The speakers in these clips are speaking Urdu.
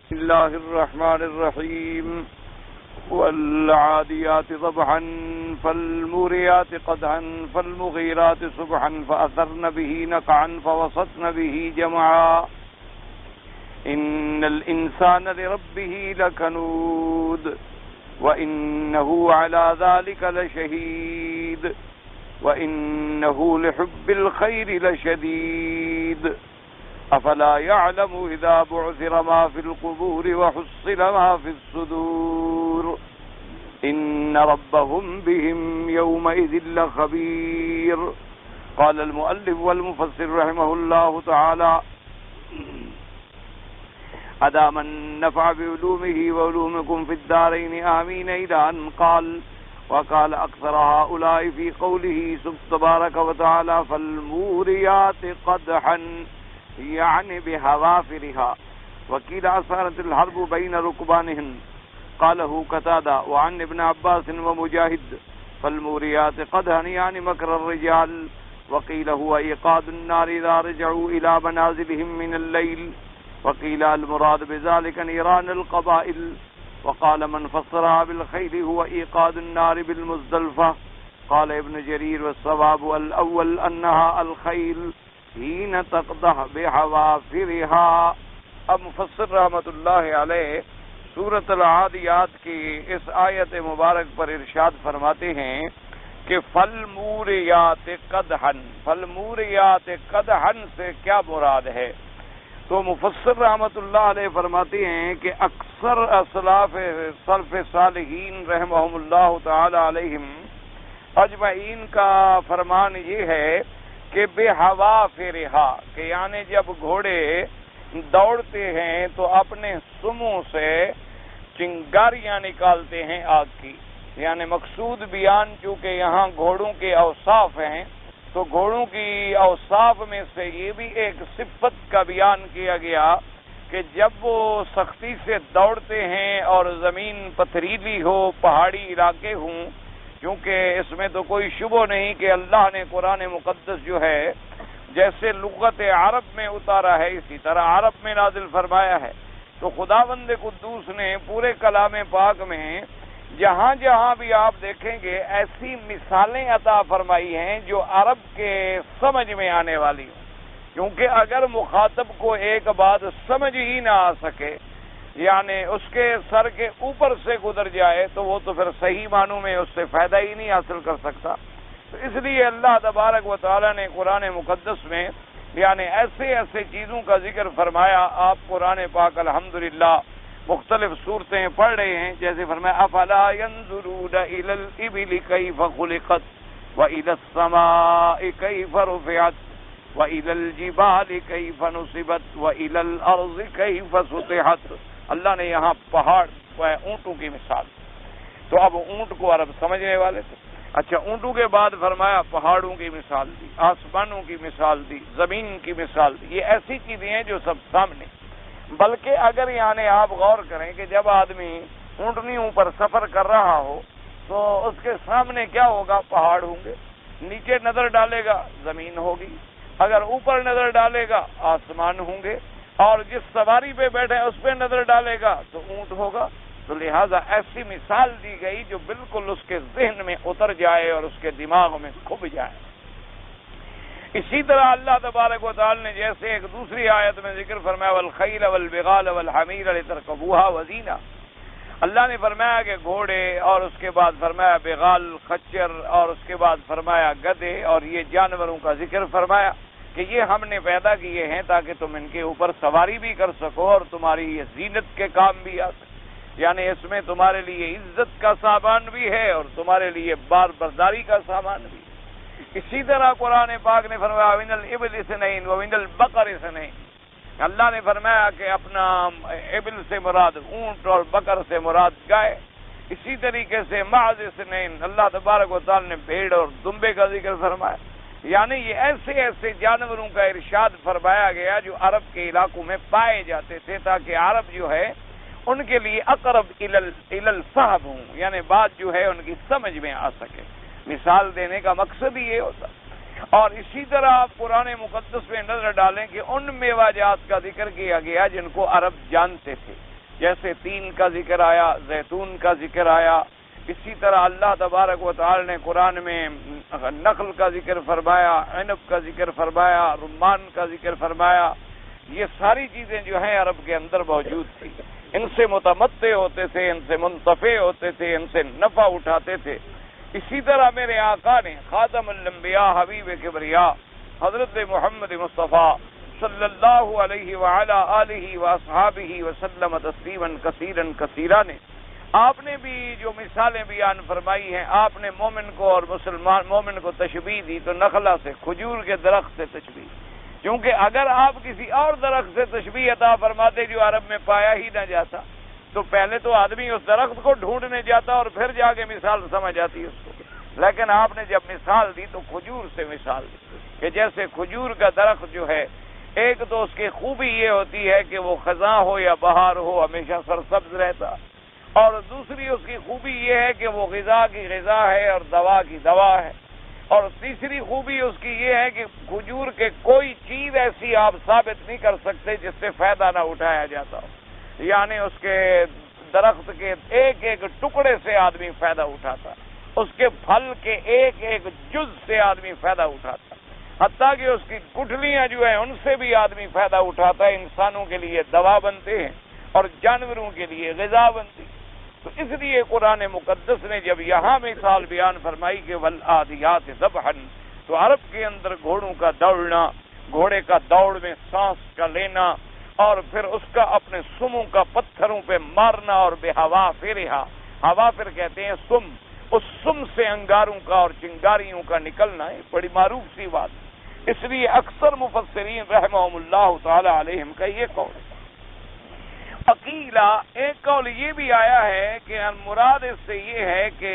بسم الله الرحمن الرحيم والعاديات ضبحا فالموريات قدحا فالمغيرات صبحا فأثرن به نقعا فوسطن به جمعا إن الإنسان لربه لكنود وإنه على ذلك لشهيد وإنه لحب الخير لشديد أفلا يعلم إذا بعثر ما في القبور وحصل ما في الصدور إن ربهم بهم يومئذ لخبير. قال المؤلف والمفسر رحمه الله تعالى أدام النفع بعلومه وعلومكم في الدارين آمين إلى أن قال وقال أكثر هؤلاء في قوله تبارك وتعالى فالموريات قدحا يعني بحوافرها وقيل أثارت الحرب بين ركبانهن قاله قتادة وعن ابن عباس ومجاهد فالموريات قدحا يعني مكر الرجال وقيل هو إيقاد النار إذا رجعوا إلى منازلهم من الليل وقيل المراد بذلك نيران القبائل وقال من فسرها بالخيل هو إيقاد النار بالمزدلفة. قال ابن جرير والصواب الأول أنها الخيل حين تقدح بحوافرها. اب مفسر رحمت اللہ علیہ سورۃ العادیات کی اس آیت مبارک پر ارشاد فرماتے ہیں کہ فالموریات قدحن، فالموریات قدحن سے کیا مراد ہے؟ تو مفسر رحمت اللہ علیہ فرماتے ہیں کہ اکثر اسلاف سلف صالحین رحمہم اللہ تعالی علیہم اجمعین کا فرمان یہ ہے کہ بے ہوا فرہا، کہ یعنی جب گھوڑے دوڑتے ہیں تو اپنے سموں سے چنگاریاں نکالتے ہیں آگ کی، یعنی مقصود بیان چونکہ یہاں گھوڑوں کے اوصاف ہیں تو گھوڑوں کی اوصاف میں سے یہ بھی ایک صفت کا بیان کیا گیا کہ جب وہ سختی سے دوڑتے ہیں اور زمین پتھریلی ہو، پہاڑی علاقے ہوں، کیونکہ اس میں تو کوئی شبہ نہیں کہ اللہ نے قرآن مقدس جو ہے جیسے لغت عرب میں اتارا ہے اسی طرح عرب میں نازل فرمایا ہے، تو خداوند قدوس نے پورے کلام پاک میں جہاں جہاں بھی آپ دیکھیں گے ایسی مثالیں عطا فرمائی ہیں جو عرب کے سمجھ میں آنے والی ہوں، کیونکہ اگر مخاطب کو ایک بات سمجھ ہی نہ آ سکے، یعنی اس کے سر کے اوپر سے گزر جائے، تو وہ تو پھر صحیح معنوں میں اس سے فائدہ ہی نہیں حاصل کر سکتا۔ تو اس لیے اللہ تبارک و تعالیٰ نے قرآن مقدس میں یعنی ایسے ایسے چیزوں کا ذکر فرمایا۔ آپ قرآن پاک الحمدللہ مختلف صورتیں پڑھ رہے ہیں، جیسے فرمایا افلا ينظرون الى الابل كيف خلقت والى السماء كيف رفعت والى الجبال كيف نصبت والى الارض كيف سطحت۔ اللہ نے یہاں پہاڑ اونٹوں کی مثال، تو اب اونٹ کو عرب سمجھنے والے تھے، اچھا اونٹوں کے بعد فرمایا پہاڑوں کی مثال دی، آسمانوں کی مثال دی، زمین کی مثال دی۔ یہ ایسی چیزیں ہیں جو سب سامنے، بلکہ اگر یعنی آپ غور کریں کہ جب آدمی اونٹنیوں پر سفر کر رہا ہو تو اس کے سامنے کیا ہوگا؟ پہاڑ ہوں گے، نیچے نظر ڈالے گا زمین ہوگی، اگر اوپر نظر ڈالے گا آسمان ہوں گے، اور جس سواری پہ بیٹھے اس پہ نظر ڈالے گا تو اونٹ ہوگا۔ تو لہذا ایسی مثال دی گئی جو بالکل اس کے ذہن میں اتر جائے اور اس کے دماغ میں کھب جائے۔ اسی طرح اللہ تبارک و تعالی نے جیسے ایک دوسری آیت میں ذکر فرمایا والخیل والبغال والحمیر لترکبوها وزینہ، اللہ نے فرمایا کہ گھوڑے، اور اس کے بعد فرمایا بغال خچر، اور اس کے بعد فرمایا گدھے، اور یہ جانوروں کا ذکر فرمایا کہ یہ ہم نے پیدا کیے ہیں تاکہ تم ان کے اوپر سواری بھی کر سکو اور تمہاری یہ زینت کے کام بھی آ سکے، یعنی اس میں تمہارے لیے عزت کا سامان بھی ہے اور تمہارے لیے بار برداری کا سامان بھی ہے۔ اسی طرح قرآن پاک نے فرمایا وَمِنَ الْإِبِلِ اثْنَيْنِ وَمِنَ الْبَقَرِ اثْنَيْنِ، اللہ نے فرمایا کہ اپنا ابل سے مراد اونٹ اور بکر سے مراد گائے۔ اسی طریقے سے مَعَزِ اثْنَيْنِ، اللہ تبارک و تعالی نے بھیڑ اور دمبے کا ذکر فرمایا، یعنی یہ ایسے ایسے جانوروں کا ارشاد فرمایا گیا جو عرب کے علاقوں میں پائے جاتے تھے، تاکہ عرب جو ہے ان کے لیے اقرب الی الفہم ہوں، یعنی بات جو ہے ان کی سمجھ میں آ سکے۔ مثال دینے کا مقصد ہی یہ ہوتا۔ اور اسی طرح آپ قرآن مقدس میں نظر ڈالیں کہ ان میوہ جات کا ذکر کیا گیا جن کو عرب جانتے تھے، جیسے تین کا ذکر آیا، زیتون کا ذکر آیا، اسی طرح اللہ تبارک و تعالی نے قرآن میں نخل کا ذکر فرمایا، عنب کا ذکر فرمایا، رمان کا ذکر فرمایا۔ یہ ساری چیزیں جو ہیں عرب کے اندر موجود تھی، ان سے متمتع ہوتے تھے، ان سے منتفع ہوتے تھے، ان سے نفع اٹھاتے تھے۔ اسی طرح میرے آقا نے خاتم الانبیاء حبیب کبریا حضرت محمد مصطفیٰ صلی اللہ علیہ وعلی آلہ واصحابہ وسلم تسلیما کثیرا کثیرا نے، آپ نے بھی جو مثالیں بیان فرمائی ہیں، آپ نے مومن کو اور مومن کو تشبیہ دی تو نخلا سے، کھجور کے درخت سے تشبیہ، کیونکہ اگر آپ کسی اور درخت سے تشبیہ عطا فرماتے جو عرب میں پایا ہی نہ جاتا تو پہلے تو آدمی اس درخت کو ڈھونڈنے جاتا اور پھر جا کے مثال سمجھ آتی اس کو، لیکن آپ نے جب مثال دی تو کھجور سے مثال دی کہ جیسے کھجور کا درخت جو ہے، ایک تو اس کی خوبی یہ ہوتی ہے کہ وہ خزاں ہو یا بہار ہو ہمیشہ سرسبز رہتا، اور دوسری اس کی خوبی یہ ہے کہ وہ غذا کی غذا ہے اور دوا کی دوا ہے، اور تیسری خوبی اس کی یہ ہے کہ کھجور کے کوئی چیز ایسی آپ ثابت نہیں کر سکتے جس سے فائدہ نہ اٹھایا جاتا ہو، یعنی اس کے درخت کے ایک ایک ٹکڑے سے آدمی فائدہ اٹھاتا، اس کے پھل کے ایک ایک جز سے آدمی فائدہ اٹھاتا، حتیٰ کہ اس کی گٹھلیاں جو ہیں ان سے بھی آدمی فائدہ اٹھاتا ہے، انسانوں کے لیے دوا بنتے ہیں اور جانوروں کے لیے غذا بنتی ہے۔ تو اس لیے قرآن مقدس نے جب یہاں مثال بیان فرمائی کہ والعادیات ضبحا، تو عرب کے اندر گھوڑوں کا دوڑنا، گھوڑے کا دوڑ میں سانس کا لینا، اور پھر اس کا اپنے سموں کا پتھروں پہ مارنا، اور بے ہوا فرہا، ہوا پھر کہتے ہیں سم، اس سم سے انگاروں کا اور چنگاریوں کا نکلنا ہے، بڑی معروف سی بات۔ اس لیے اکثر مفسرین رحمہم اللہ تعالی علیہم کا یہ قول ہے۔ عقیلہ ایک قول یہ بھی آیا ہے کہ مراد اس سے یہ ہے کہ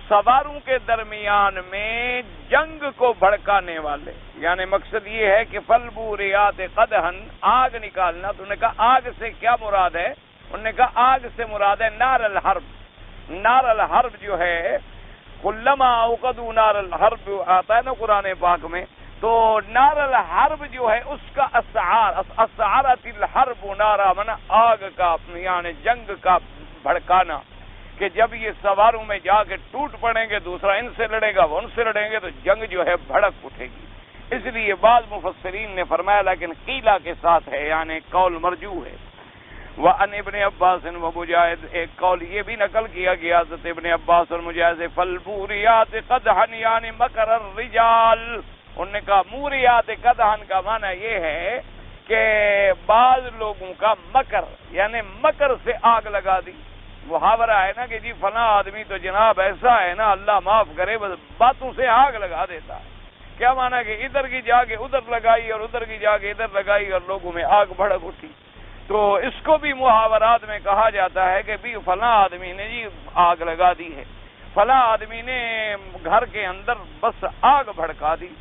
سواروں کے درمیان میں جنگ کو بھڑکانے والے، یعنی مقصد یہ ہے کہ فالبوریات قدحن، آگ نکالنا۔ تو انہوں نے کہا آگ سے کیا مراد ہے؟ انہوں نے کہا آگ سے مراد ہے نار الحرب۔ نار الحرب جو ہے، کلما اوقدوا نار الحرب آتا ہے نا قرآن پاک میں، تو نار الحرب جو ہے اس کا اسعارت الحرب نارا، من آگ کا یعنی جنگ کا بھڑکانا، کہ جب یہ سواروں میں جا کے ٹوٹ پڑیں گے، دوسرا ان سے لڑے گا وہ ان سے لڑیں گے، تو جنگ جو ہے بھڑک اٹھے گی۔ اس لیے بعض مفسرین نے فرمایا، لیکن قیلہ کے ساتھ ہے، یعنی قول مرجوح ہے۔ وَعَنْ ابن عباس ومجاہد، ایک قول یہ بھی نقل کیا گیا حضرت ابن عباس اور مجاہد سے، فالبوریات قدحن یعنی مکر الرجال۔ انہوں نے کہا موریات قدحن کا معنی یہ ہے کہ بعض لوگوں کا مکر، یعنی مکر سے آگ لگا دی۔ محاورہ ہے نا کہ جی فلاں آدمی تو جناب ایسا ہے نا، اللہ معاف کرے، بس باتوں سے آگ لگا دیتا ہے۔ کیا معنی کہ ادھر کی جا کے ادھر لگائی اور ادھر کی جا کے ادھر لگائی اور لوگوں میں آگ بھڑک اٹھی۔ تو اس کو بھی محاورات میں کہا جاتا ہے کہ بھی فلاں آدمی نے جی آگ لگا دی ہے، فلاں آدمی نے گھر کے اندر بس آگ بھڑکا دی،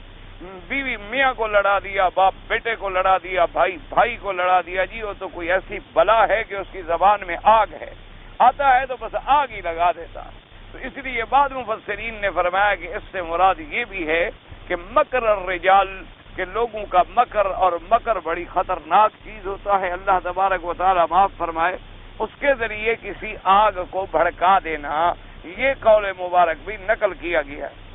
بیوی میاں کو لڑا دیا، باپ بیٹے کو لڑا دیا، بھائی بھائی کو لڑا دیا، جی وہ تو کوئی ایسی بلا ہے کہ اس کی زبان میں آگ ہے، آتا ہے تو بس آگ ہی لگا دیتا۔ تو اس لیے بعض مفسرین نے فرمایا کہ اس سے مراد یہ بھی ہے کہ مکر الرجال، کہ لوگوں کا مکر، اور مکر بڑی خطرناک چیز ہوتا ہے، اللہ تبارک و تعالی معاف فرمائے، اس کے ذریعے کسی آگ کو بھڑکا دینا۔ یہ قول مبارک بھی نقل کیا گیا ہے۔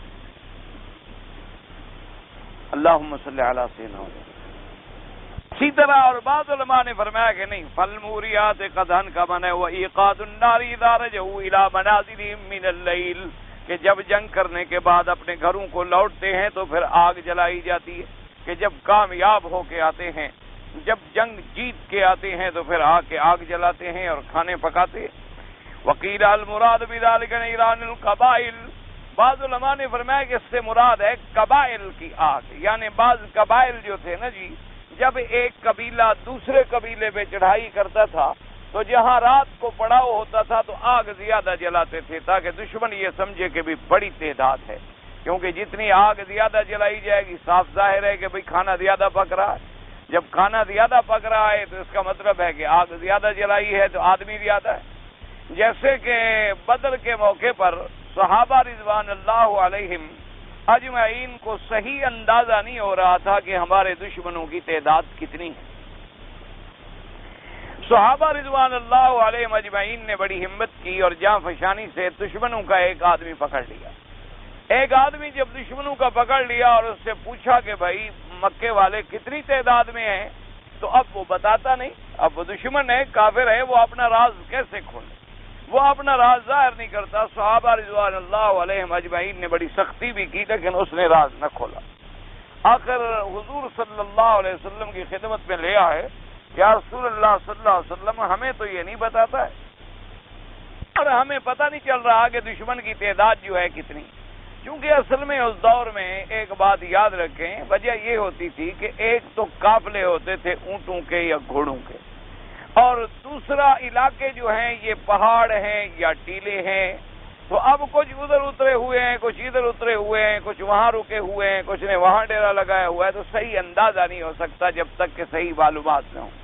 اللہم صلی علی سیدنا محمد۔ اسی طرح اور بعض علماء نے فرمایا کہ نہیں، فالموریات قدحن کا معنی ہے وَإِيقَادُ النَّارِ إِذَا رَجَعُوا إِلَى مَنَازِلِهِم مِّنَ اللَّيْلِ، کہ جب جنگ کرنے کے بعد اپنے گھروں کو لوٹتے ہیں تو پھر آگ جلائی جاتی ہے، کہ جب کامیاب ہو کے آتے ہیں، جب جنگ جیت کے آتے ہیں تو پھر آ کے آگ جلاتے ہیں اور کھانے پکاتے ہیں۔ وَقِيلَ الْمُرَادُ بِذَلِكَ نِيرَانُ الْقَبَائِلِ، بعض علماء نے فرمایا کہ اس سے مراد ہے قبائل کی آگ، یعنی بعض قبائل جو تھے نا جی، جب ایک قبیلہ دوسرے قبیلے پہ چڑھائی کرتا تھا تو جہاں رات کو پڑاؤ ہوتا تھا تو آگ زیادہ جلاتے تھے تاکہ دشمن یہ سمجھے کہ بھی بڑی تعداد ہے، کیونکہ جتنی آگ زیادہ جلائی جائے گی صاف ظاہر ہے کہ بھئی کھانا زیادہ پک رہا ہے۔ جب کھانا زیادہ پک رہا ہے تو اس کا مطلب ہے کہ آگ زیادہ جلائی ہے تو آدمی زیادہ ہے۔ جیسے کہ بدر کے موقع پر صحابہ رضوان اللہ علیہم اجمعین کو صحیح اندازہ نہیں ہو رہا تھا کہ ہمارے دشمنوں کی تعداد کتنی ہے۔ صحابہ رضوان اللہ علیہ مجمعین نے بڑی ہمت کی اور جاں فشانی سے دشمنوں کا ایک آدمی پکڑ لیا۔ ایک آدمی جب دشمنوں کا پکڑ لیا اور اس سے پوچھا کہ بھائی مکے والے کتنی تعداد میں ہیں، تو اب وہ بتاتا نہیں، اب وہ دشمن ہے، کافر ہے، وہ اپنا راز کیسے کھولے؟ وہ اپنا راز ظاہر نہیں کرتا۔ صحابہ رضوان اللہ علیہ مجمعین نے بڑی سختی بھی کی لیکن اس نے راز نہ کھولا۔ آخر حضور صلی اللہ علیہ وسلم کی خدمت میں لے آئے، یا رسول اللہ صلی اللہ علیہ وسلم ہمیں تو یہ نہیں بتاتا ہے اور ہمیں پتہ نہیں چل رہا کہ دشمن کی تعداد جو ہے کتنی، کیونکہ اصل میں اس دور میں ایک بات یاد رکھیں، وجہ یہ ہوتی تھی کہ ایک تو قافلے ہوتے تھے اونٹوں کے یا گھوڑوں کے، اور دوسرا علاقے جو ہیں یہ پہاڑ ہیں یا ٹیلے ہیں، تو اب کچھ ادھر اترے ہوئے ہیں، کچھ ادھر اترے ہوئے ہیں، کچھ وہاں رکے ہوئے ہیں، کچھ نے وہاں ڈیرا لگایا ہوا ہے، تو صحیح اندازہ نہیں ہو سکتا جب تک کہ صحیح معلومات نہ ہوں۔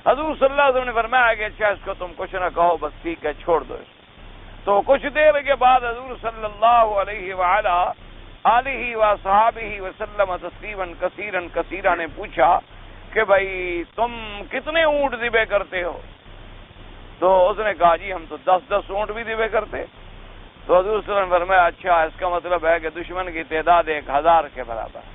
حضور صلی اللہ علیہ وسلم نے فرمایا کہ اچھا اس کو تم کچھ نہ کہو، بس ٹھیک ہے چھوڑ دو اس کو۔ تو کچھ دیر کے بعد حضور صلی اللہ علیہ وآلہ آلہ وصحابہ وسلم تسلیما کثیرا نے پوچھا کہ بھائی تم کتنے اونٹ ذبح کرتے ہو؟ تو اس نے کہا جی ہم تو 10 اونٹ بھی ذبح کرتے۔ تو حضور صلی اللہ علیہ وسلم نے فرمایا اچھا اس کا مطلب ہے کہ دشمن کی تعداد 1000 کے برابر۔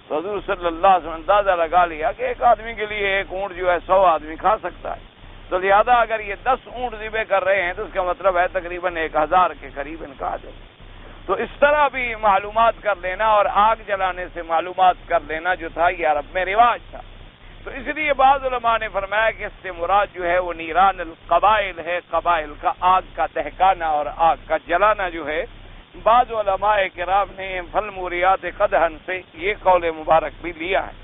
تو حضور صلی اللہ علیہ وسلم اندازہ لگا لیا کہ ایک آدمی کے لیے ایک اونٹ جو ہے 100 آدمی کھا سکتا ہے، تو لہذا اگر یہ 10 اونٹ ذبح کر رہے ہیں تو اس کا مطلب ہے تقریباً 1000 کے قریب ان کا عدد۔ تو اس طرح بھی معلومات کر لینا اور آگ جلانے سے معلومات کر لینا جو تھا یہ عرب میں رواج تھا۔ تو اس لیے بعض علماء نے فرمایا کہ اس سے مراد جو ہے وہ نیران القبائل ہے، قبائل کا آگ کا دہکانا اور آگ کا جلانا جو ہے۔ بعض علماء کرام نے فالموریات قدحن سے یہ قول مبارک بھی لیا ہے۔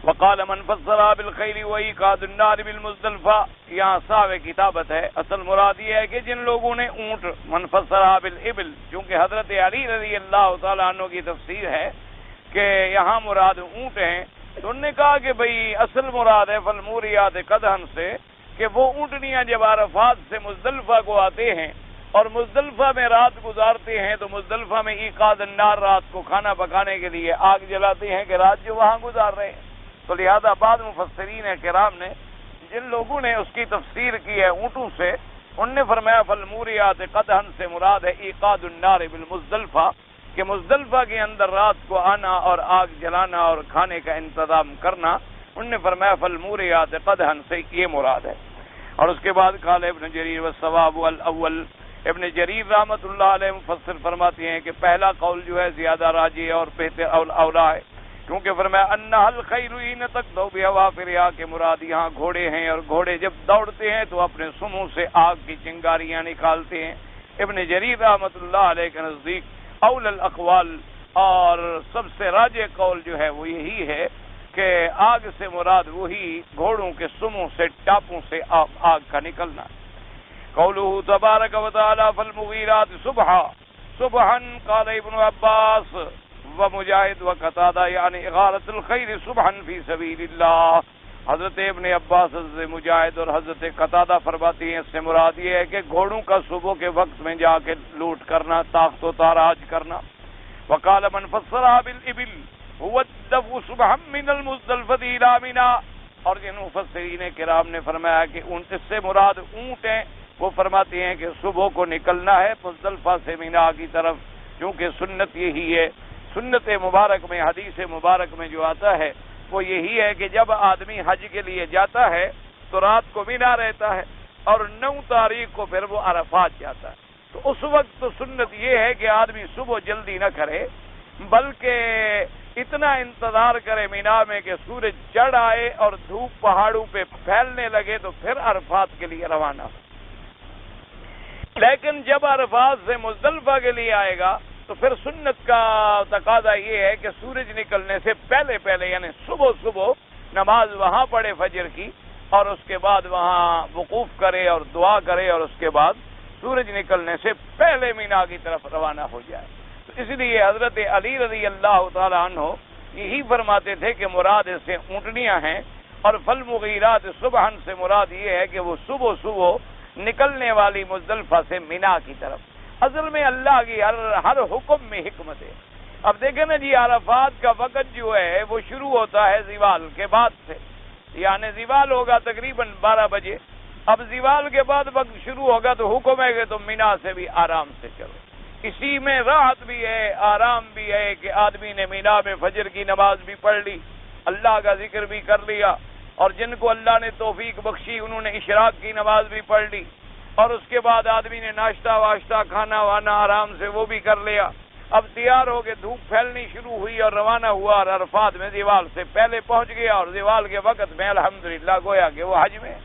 وقال من فسرها بالخيل وإيقاد النار بالمزدلفہ، یہاں صاحب کتابت ہے، اصل مراد یہ ہے کہ جن لوگوں نے اونٹ، من فسرها بالابل، چونکہ حضرت علی رضی اللہ تعالیٰ عنہ کی تفسیر ہے کہ یہاں مراد اونٹ ہیں، تو انہوں نے کہا کہ بھئی اصل مراد ہے فالموریات قدحن سے کہ وہ اونٹنیاں جب عرفات سے مزدلفہ کو آتے ہیں اور مزدلفہ میں رات گزارتے ہیں تو مزدلفہ میں ایقاد النار، رات کو کھانا پکانے کے لیے آگ جلاتے ہیں کہ رات جو وہاں گزار رہے ہیں۔ تو لہذا بعض مفسرین کرام نے جن لوگوں نے اس کی تفسیر کی ہے اونٹوں سے، ان نے فرمایا فالموریات قدحن سے مراد ہے ایقاد النار بالمزدلفہ، کہ مزدلفہ کے اندر رات کو آنا اور آگ جلانا اور کھانے کا انتظام کرنا۔ ان نے فرمایا فالموریات قدحن سے یہ مراد ہے۔ اور اس کے بعد قال ابن جریر والصواب الاول، ابن جریر رحمۃ اللہ علیہ مفسر فرماتے ہیں کہ پہلا قول جو ہے زیادہ راجح اور بہتر اولا ہے، کیونکہ فرمایا انھا الخیل حین تقدو بحوافرھا، کہ مراد یہاں گھوڑے ہیں اور گھوڑے جب دوڑتے ہیں تو اپنے سموں سے آگ کی چنگاریاں نکالتے ہیں۔ ابن جریر رحمۃ اللہ علیہ کے نزدیک اول الاقوال اور سب سے راجح قول جو ہے وہ یہی ہے کہ آگ سے مراد وہی گھوڑوں کے سموں سے، ٹاپوں سے آگ کا نکلنا۔ قوله تبارک و تعالی فالمغیرات صبحا، صبحا قال ابن عباس ومجاہد وقتادہ یعنی اغارت الخیر صبحا فی سبیل اللہ۔ حضرت ابن عباس، حضرت مجاہد اور حضرت قتادہ فرماتی ہیں اس سے مراد یہ ہے کہ گھوڑوں کا صبح کے وقت میں جا کے لوٹ کرنا، تاخت و تاراج کرنا۔ وقال من فسرها بالابل هو الدفع صبحا من المزدلفہ الى منى، اور جن مفسرین کرام نے فرمایا کہ ان سے مراد اونٹ ہیں، وہ فرماتے ہیں کہ صبح کو نکلنا ہے مزدلفہ سے مینا کی طرف، کیونکہ سنت یہی ہے۔ سنت مبارک میں، حدیث مبارک میں جو آتا ہے وہ یہی ہے کہ جب آدمی حج کے لیے جاتا ہے تو رات کو مینا رہتا ہے اور 9 تاریخ کو پھر وہ عرفات جاتا ہے۔ تو اس وقت تو سنت یہ ہے کہ آدمی صبح جلدی نہ کرے، بلکہ اتنا انتظار کرے مینا میں کہ سورج چڑھ آئے اور دھوپ پہاڑوں پہ پھیلنے لگے تو پھر عرفات کے لیے روانہ ہو۔ لیکن جب عرفات سے مزدلفہ کے لیے آئے گا تو پھر سنت کا تقاضا یہ ہے کہ سورج نکلنے سے پہلے پہلے یعنی صبح نماز وہاں پڑھے فجر کی، اور اس کے بعد وہاں وقوف کرے اور دعا کرے، اور اس کے بعد سورج نکلنے سے پہلے مینا کی طرف روانہ ہو جائے۔ تو اس لیے حضرت علی رضی اللہ تعالی عنہ یہی فرماتے تھے کہ مراد اس سے اونٹنیاں ہیں، اور فالمغیرات صبحا سے مراد یہ ہے کہ وہ صبح نکلنے والی مزدلفہ سے مینا کی طرف۔ اصل میں اللہ کی ہر حکم میں حکمت ہے۔ اب دیکھیں نا جی، عرفات کا وقت جو ہے وہ شروع ہوتا ہے زوال کے بعد سے، یعنی زوال ہوگا تقریباً 12 بجے. اب زوال کے بعد وقت شروع ہوگا تو حکم ہے کہ تم مینا سے بھی آرام سے چلو. اسی میں راحت بھی ہے، آرام بھی ہے کہ آدمی نے مینا میں فجر کی نماز بھی پڑھ لی، اللہ کا ذکر بھی کر لیا، اور جن کو اللہ نے توفیق بخشی انہوں نے اشراق کی نماز بھی پڑھ لی، اور اس کے بعد آدمی نے ناشتہ واشتہ کھانا وانا آرام سے وہ بھی کر لیا. اب تیار ہو کے دھوپ پھیلنی شروع ہوئی اور روانہ ہوا، اور عرفات میں زوال سے پہلے پہنچ گیا، اور زوال کے وقت میں الحمدللہ گویا کہ وہ حج میں.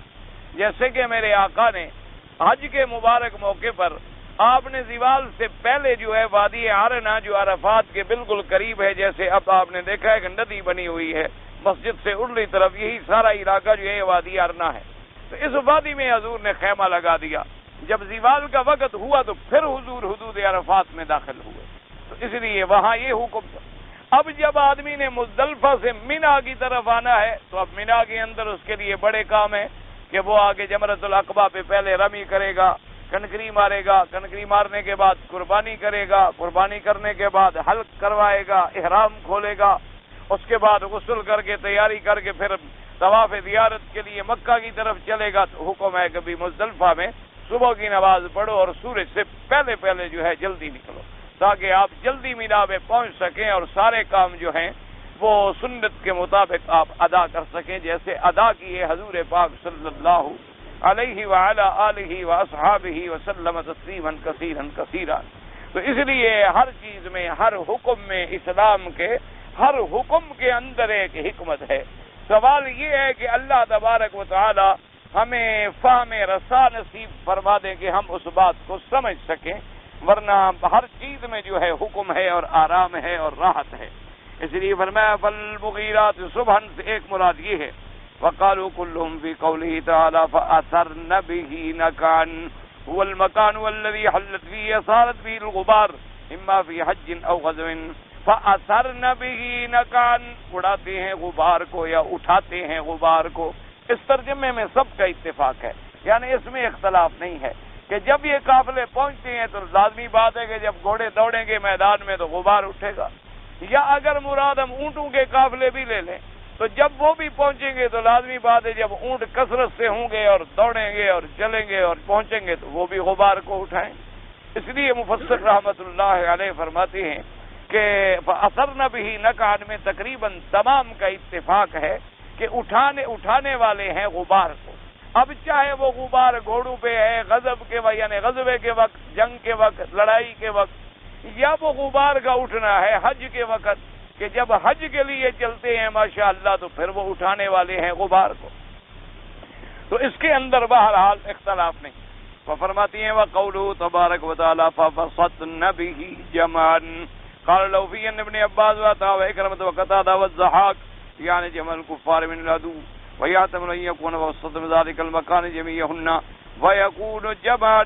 جیسے کہ میرے آقا نے حج کے مبارک موقع پر آپ نے زوال سے پہلے جو ہے وادی عرنہ جو عرفات کے بالکل قریب ہے، جیسے اب آپ نے دیکھا ہے کہ ندی بنی ہوئی ہے مسجد سے اڑلی طرف، یہی سارا علاقہ جو ہے وادی عرنہ ہے. تو اس وادی میں حضور نے خیمہ لگا دیا. جب زوال کا وقت ہوا تو پھر حضور حدود عرفات میں داخل ہوئے، تو اس لیے وہاں یہ حکم تھا. اب جب آدمی نے مزدلفہ سے مینا کی طرف آنا ہے تو اب مینا کے اندر اس کے لیے بڑے کام ہیں کہ وہ آگے جمرۃ العقبہ پہ پہلے رمی کرے گا، کنکری مارے گا، کنکری مارنے کے بعد قربانی کرے گا، قربانی کرنے کے بعد حلق کروائے گا، احرام کھولے گا، اس کے بعد غسل کر کے تیاری کر کے پھر طواف زیارت کے لیے مکہ کی طرف چلے گا. تو حکم ہے کہ بھی مزدلفہ میں صبح کی نماز پڑھو اور سورج سے پہلے پہلے جو ہے جلدی نکلو تاکہ آپ جلدی مینا میں پہنچ سکیں اور سارے کام جو ہیں وہ سنت کے مطابق آپ ادا کر سکیں جیسے ادا کیے حضور پاک صلی اللہ علیہ وعلی آلہ واصحابہ وسلم تسلیما کثیرا کثیرا. تو اس لیے ہر چیز میں، ہر حکم میں، اسلام کے ہر حکم کے اندر ایک حکمت ہے. سوال یہ ہے کہ اللہ تبارک و تعالی ہمیں فہم رسا نصیب فرما دے کہ ہم اس بات کو سمجھ سکیں، ورنہ ہر چیز میں جو ہے حکم ہے اور آرام ہے اور راحت ہے. اس لیے فرمایا فالمغیرات صبحا سے ایک مراد یہ ہے وقالوا كلهم في قوله تعالى فأثرن به نقعا هو المكان والذي حلت فيه صارت به الغبار اما في حج او غزو فأثرن به نقعا اڑاتے ہیں غبار کو یا اٹھاتے ہیں غبار کو. اس ترجمے میں سب کا اتفاق ہے، یعنی اس میں اختلاف نہیں ہے کہ جب یہ قافلے پہنچتے ہیں تو لازمی بات ہے کہ جب گھوڑے دوڑیں گے میدان میں تو غبار اٹھے گا، یا اگر مراد ہم اونٹوں کے قافلے بھی لے لیں تو جب وہ بھی پہنچیں گے تو لازمی بات ہے جب اونٹ کثرت سے ہوں گے اور دوڑیں گے اور چلیں گے اور پہنچیں گے تو وہ بھی غبار کو اٹھائیں. اس لیے مفسر رحمت اللہ علیہ فرماتے ہیں کہ اثرن به نقعا میں تقریباً تمام کا اتفاق ہے کہ اٹھانے والے ہیں غبار کو. اب چاہے وہ غبار گھوڑوں پہ ہے غضب کے وقت یعنی غزوے کے وقت، جنگ کے وقت، لڑائی کے وقت، یا وہ غبار کا اٹھنا ہے حج کے وقت کہ جب حج کے لیے چلتے ہیں ماشاءاللہ تو پھر وہ اٹھانے والے ہیں غبار کو. تو اس کے اندر بہرحال اختلاف نہیں. وہ فرماتی ہیں وقولہ تبارک و تعالی فبسطن به جمعا قال لو في ابن عباس وعطاء وإكرمة وقتادة والضحاك يعني جمع الكفار من العدو ويحتمل أن يكون وسط ذلك المكان جميعهن ويكون جمعا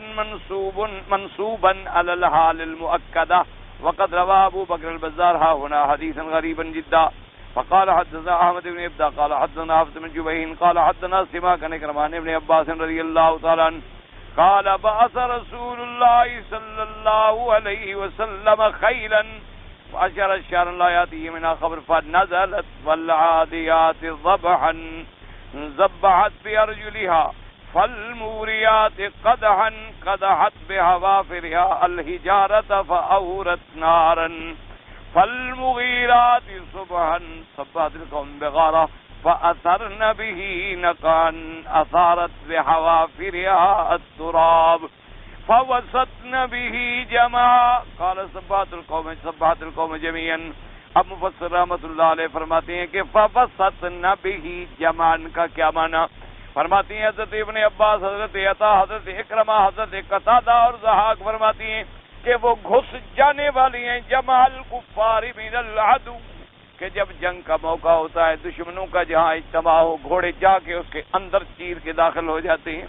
منصوبا على الحال المؤكدة. وقد روى أبو بكر البزار ها هنا حديثا غريبا جدا. فقال حدثنا أحمد بن إبدا قال حدثنا حفص بن جبين قال حدثنا سماك عن إكرمان بن عباس رضي الله تعالى عنه قال بعث رسول الله صلى الله عليه وسلم خيلا وأشار الشهر لا يأتيه منها خبر فنزلت والعاديات ضبحا ذبحت بأرجلها فالموريات قدحا قدحت بحوافرها الحجارة فأورت نارا فالمغيرات صبحا صبحت القوم بغارة فأثرن به نقعا أثارت بحوافرها التراب فوسطن به جمعا قال صبحت القوم جميعا. اب مفسر رحمت اللہ علیہ فرماتے ہیں کہ فوسطن به جمعا کا کیا معنی؟ فرماتی ہیں حضرت ابن عباس، حضرت عطا، حضرت اکرمہ، حضرت قتادہ اور ضحاک فرماتی ہیں کہ وہ گھس جانے والی ہیں جمع الکفار من العدو کہ جب جنگ کا موقع ہوتا ہے دشمنوں کا جہاں اجتماع ہو گھوڑے جا کے اس کے اندر چیر کے داخل ہو جاتے ہیں.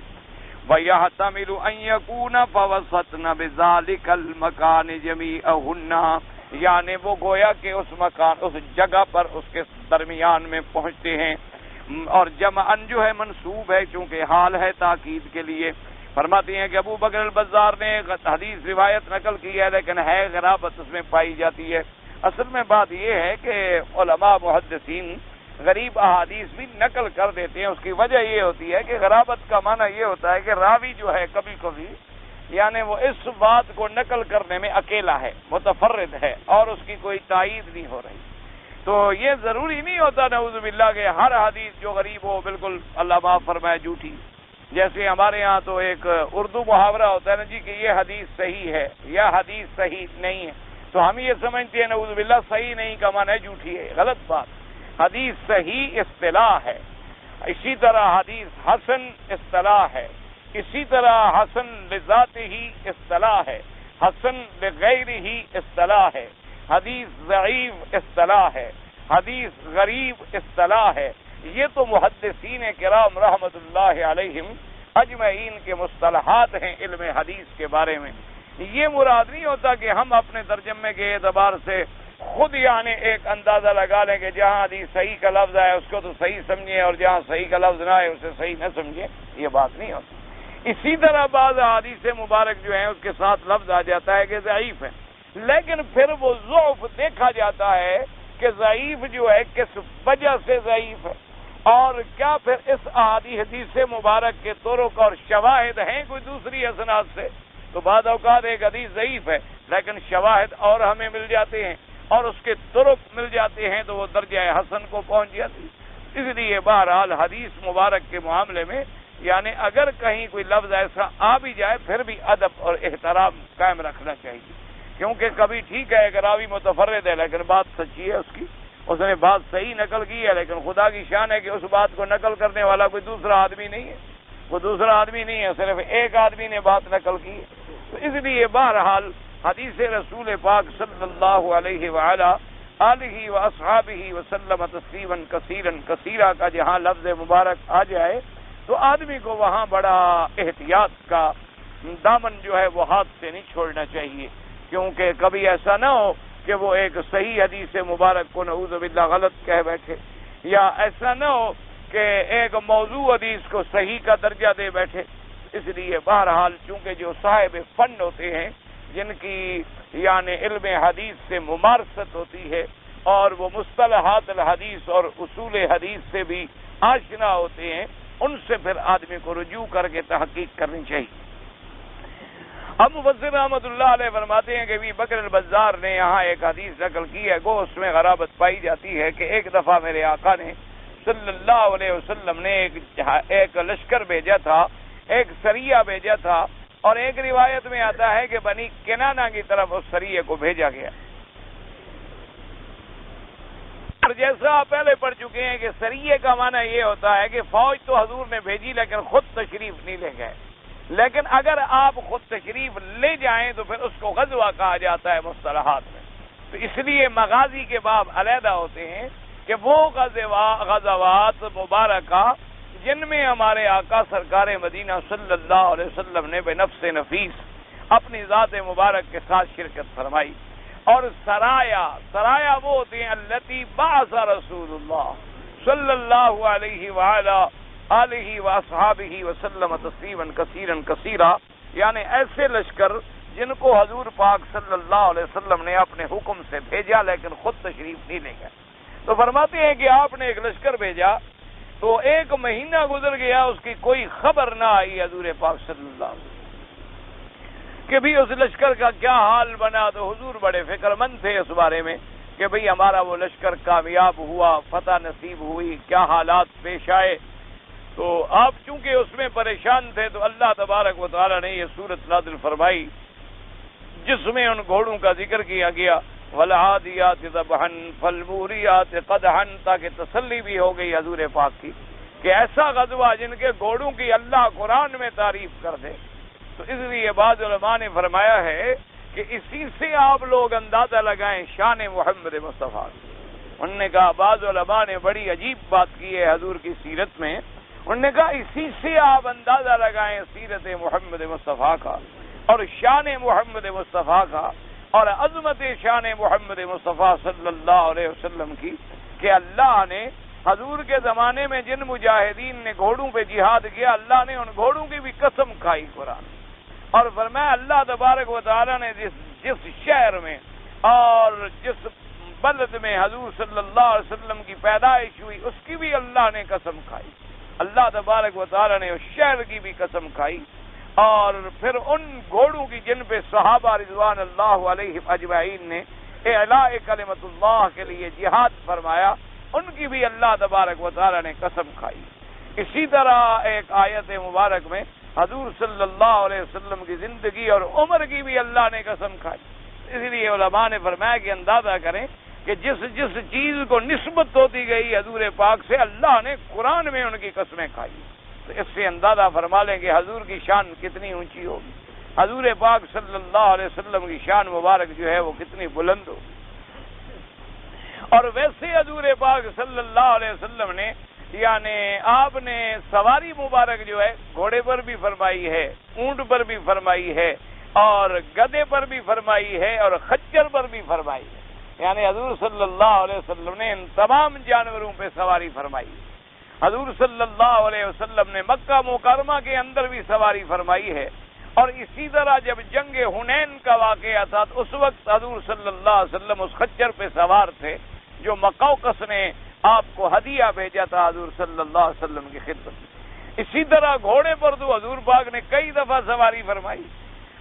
وَيَحْتَمِلُ أَن يَكُونَ فَوَسَطْنَ بِذَلِكَ الْمَكَانِ جَمِيعَهُنَّ یعنی وہ گویا کہ اس مکان اس جگہ پر اس کے درمیان میں پہنچتے ہیں. اور جمعن جو ہے منصوب ہے چونکہ حال ہے تاکید کے لیے. فرماتی ہیں کہ ابو بکر البزار نے حدیث روایت نقل کی ہے لیکن ہے غرابت اس میں پائی جاتی ہے. اصل میں بات یہ ہے کہ علماء محدثین غریب احادیث بھی نقل کر دیتے ہیں۔ اس کی وجہ یہ ہوتی ہے کہ غرابت کا معنی یہ ہوتا ہے کہ راوی جو ہے کبھی کبھی یعنی وہ اس بات کو نقل کرنے میں اکیلا ہے، متفرد ہے، اور اس کی کوئی تائید نہیں ہو رہی۔ تو یہ ضروری نہیں ہوتا نعوذ باللہ کہ ہر حدیث جو غریب ہو بالکل اللہ معاف فرمائے جھوٹی۔ جیسے ہمارے ہاں تو ایک اردو محاورہ ہوتا ہے نا جی کہ یہ حدیث صحیح ہے یا حدیث صحیح نہیں ہے، تو ہم یہ سمجھتے ہیں نعوذ باللہ صحیح نہیں کا معنی ہے جھوٹی ہے، غلط بات۔ حدیث صحیح اصطلاح ہے، اسی طرح حدیث حسن اصطلاح ہے، اسی طرح حسن لذات ہی اصطلاح ہے، حسن لغیر ہی اصطلاح ہے، حدیث ضعیف اصطلاح ہے، حدیث غریب اصطلاح ہے۔ یہ تو محدثین کرام رحمت اللہ علیہم اجمعین کے مصطلحات ہیں علم حدیث کے بارے میں۔ یہ مراد نہیں ہوتا کہ ہم اپنے ترجمے کے اعتبار سے خود یعنی ایک اندازہ لگا لیں کہ جہاں حدیث صحیح کا لفظ آئے اس کو تو صحیح سمجھیں اور جہاں صحیح کا لفظ نہ آئے اسے صحیح نہ سمجھیں، یہ بات نہیں ہوتی۔ اسی طرح بعض حدیث مبارک جو ہیں اس کے ساتھ لفظ آ جاتا ہے کہ ضعیف ہے، لیکن پھر وہ ضعف دیکھا جاتا ہے کہ ضعیف جو ہے کس وجہ سے ضعیف ہے، اور کیا پھر اس حدیث مبارک کے طرق اور شواہد ہیں کوئی دوسری اسناد سے۔ تو بعض اوقات ایک حدیث ضعیف ہے لیکن شواہد اور ہمیں مل جاتے ہیں اور اس کے طرق مل جاتے ہیں تو وہ درجہ حسن کو پہنچ جاتی۔ اس لیے بہرحال حدیث مبارک کے معاملے میں یعنی اگر کہیں کوئی لفظ ایسا آ بھی جائے پھر بھی ادب اور احترام قائم رکھنا چاہیے، کیونکہ کبھی ٹھیک ہے کہ راوی متفرد ہے لیکن بات سچی ہے اس نے بات صحیح نقل کی ہے، لیکن خدا کی شان ہے کہ اس بات کو نقل کرنے والا کوئی دوسرا آدمی نہیں ہے، کوئی دوسرا آدمی نہیں ہے، صرف ایک آدمی نے بات نقل کی ہے۔ تو اس لیے بہرحال حدیث رسول پاک صلی اللہ علیہ وآلہ آلہ واصحابہ وسلم تسلیما کثیرا کثیرا کا جہاں لفظ مبارک آ جائے تو آدمی کو وہاں بڑا احتیاط کا دامن جو ہے وہ ہاتھ سے نہیں چھوڑنا چاہیے، کیونکہ کبھی ایسا نہ ہو کہ وہ ایک صحیح حدیث مبارک کو نعوذ باللہ غلط کہہ بیٹھے، یا ایسا نہ ہو کہ ایک موضوع حدیث کو صحیح کا درجہ دے بیٹھے۔ اس لیے بہرحال چونکہ جو صاحب فن ہوتے ہیں جن کی یعنی علم حدیث سے ممارست ہوتی ہے اور وہ مصطلحات الحدیث اور اصول حدیث سے بھی آشنا ہوتے ہیں، ان سے پھر آدمی کو رجوع کر کے تحقیق کرنی چاہیے۔ اب مفسر رحمۃ اللہ علیہ فرماتے ہیں کہ ابی بکر البزار نے یہاں ایک حدیث نقل کی ہے، گو اس میں غرابت پائی جاتی ہے کہ ایک دفعہ میرے آقا نے صلی اللہ علیہ وسلم نے ایک لشکر بھیجا تھا، ایک سریہ بھیجا تھا، اور ایک روایت میں آتا ہے کہ بنی کنانہ کی طرف اس سریے کو بھیجا گیا۔ اور جیسا آپ پہلے پڑھ چکے ہیں کہ سریے کا معنی یہ ہوتا ہے کہ فوج تو حضور نے بھیجی لیکن خود تشریف نہیں لے گئے، لیکن اگر آپ خود تشریف لے جائیں تو پھر اس کو غزوہ کہا جاتا ہے مصطلحات میں۔ تو اس لیے مغازی کے باب علیحدہ ہوتے ہیں کہ وہ غزوات مبارکہ جن میں ہمارے آقا سرکار مدینہ صلی اللہ علیہ وسلم نے بنفس نفیس اپنی ذات مبارک کے ساتھ شرکت فرمائی۔ اور سرایا وہ ہوتے ہیں التی بعث رسول اللہ صلی اللہ علیہ وآلہ آلہ واصحابہ وسلم تسلیما کثیرا کثیرا، یعنی ایسے لشکر جن کو حضور پاک صلی اللہ علیہ وسلم نے اپنے حکم سے بھیجا لیکن خود تشریف نہیں لے گئے۔ تو فرماتے ہیں کہ آپ نے ایک لشکر بھیجا تو ایک مہینہ گزر گیا، اس کی کوئی خبر نہ آئی حضور پاک صلی اللہ علیہ وسلم کہ بھی اس لشکر کا کیا حال بنا۔ تو حضور بڑے فکر مند تھے اس بارے میں کہ بھئی ہمارا وہ لشکر کامیاب ہوا، فتح نصیب ہوئی، کیا حالات پیش آئے۔ تو آپ چونکہ اس میں پریشان تھے تو اللہ تبارک و تعالی نے یہ سورت نازل فرمائی جس میں ان گھوڑوں کا ذکر کیا گیا، وَالْعَادِيَاتِ ضَبْحًا فَالْمُورِيَاتِ قَدْحًا، تاکہ تسلی بھی ہو گئی حضور پاک کی کہ ایسا غزوہ جن کے گھوڑوں کی اللہ قرآن میں تعریف کر دے۔ تو اس لیے بعض علماء نے فرمایا ہے کہ اسی سے آپ لوگ اندازہ لگائیں شان محمد مصطفیٰ۔ انہوں نے کہا بعض علماء نے بڑی عجیب بات کی ہے حضور کی سیرت میں، انہوں نے کہا اسی سے آپ اندازہ لگائیں سیرت محمد مصطفیٰ کا اور شان محمد مصطفیٰ کا اور عظمت شان محمد مصطفیٰ صلی اللہ علیہ وسلم کی کہ اللہ نے حضور کے زمانے میں جن مجاہدین نے گھوڑوں پہ جہاد کیا اللہ نے ان گھوڑوں کی بھی قسم کھائی قرآن، اور فرمایا اللہ تبارک و تعالی نے جس شہر میں اور جس بلد میں حضور صلی اللہ علیہ وسلم کی پیدائش ہوئی اس کی بھی اللہ نے قسم کھائی، اللہ تبارک و تعالی نے اس شہر کی بھی قسم کھائی، اور پھر ان گھوڑوں کی جن پہ صحابہ رضوان اللہ علیہم اجمعین نے اعلاء کلمت اللہ کے لیے جہاد فرمایا، ان کی بھی اللہ تبارک و تعالی نے قسم کھائی۔ اسی طرح ایک آیت مبارک میں حضور صلی اللہ علیہ وسلم کی زندگی اور عمر کی بھی اللہ نے قسم کھائی۔ اس لیے علماء نے فرمایا کہ اندازہ کریں کہ جس جس چیز کو نسبت ہوتی گئی حضور پاک سے اللہ نے قرآن میں ان کی قسمیں کھائی، تو اس سے اندازہ فرما لیں کہ حضور کی شان کتنی اونچی ہوگی، حضور پاک صلی اللہ علیہ وسلم کی شان مبارک جو ہے وہ کتنی بلند ہوگی۔ اور ویسے حضور پاک صلی اللہ علیہ وسلم نے یعنی آپ نے سواری مبارک جو ہے گھوڑے پر بھی فرمائی ہے، اونٹ پر بھی فرمائی ہے، اور گدے پر بھی فرمائی ہے، اور خچر پر بھی فرمائی ہے، یعنی حضور صلی اللہ علیہ وسلم نے ان تمام جانوروں پہ سواری فرمائی۔ حضور صلی اللہ علیہ وسلم نے مکہ مکرمہ کے اندر بھی سواری فرمائی ہے، اور اسی طرح جب جنگ حنین کا واقعہ تھا تو اس وقت حضور صلی اللہ علیہ وسلم اس خچر پہ سوار تھے جو مقوقس نے آپ کو ہدیہ بھیجا تھا حضور صلی اللہ علیہ وسلم کی خدمت میں۔ اسی طرح گھوڑے پر تو حضور پاک نے کئی دفعہ سواری فرمائی،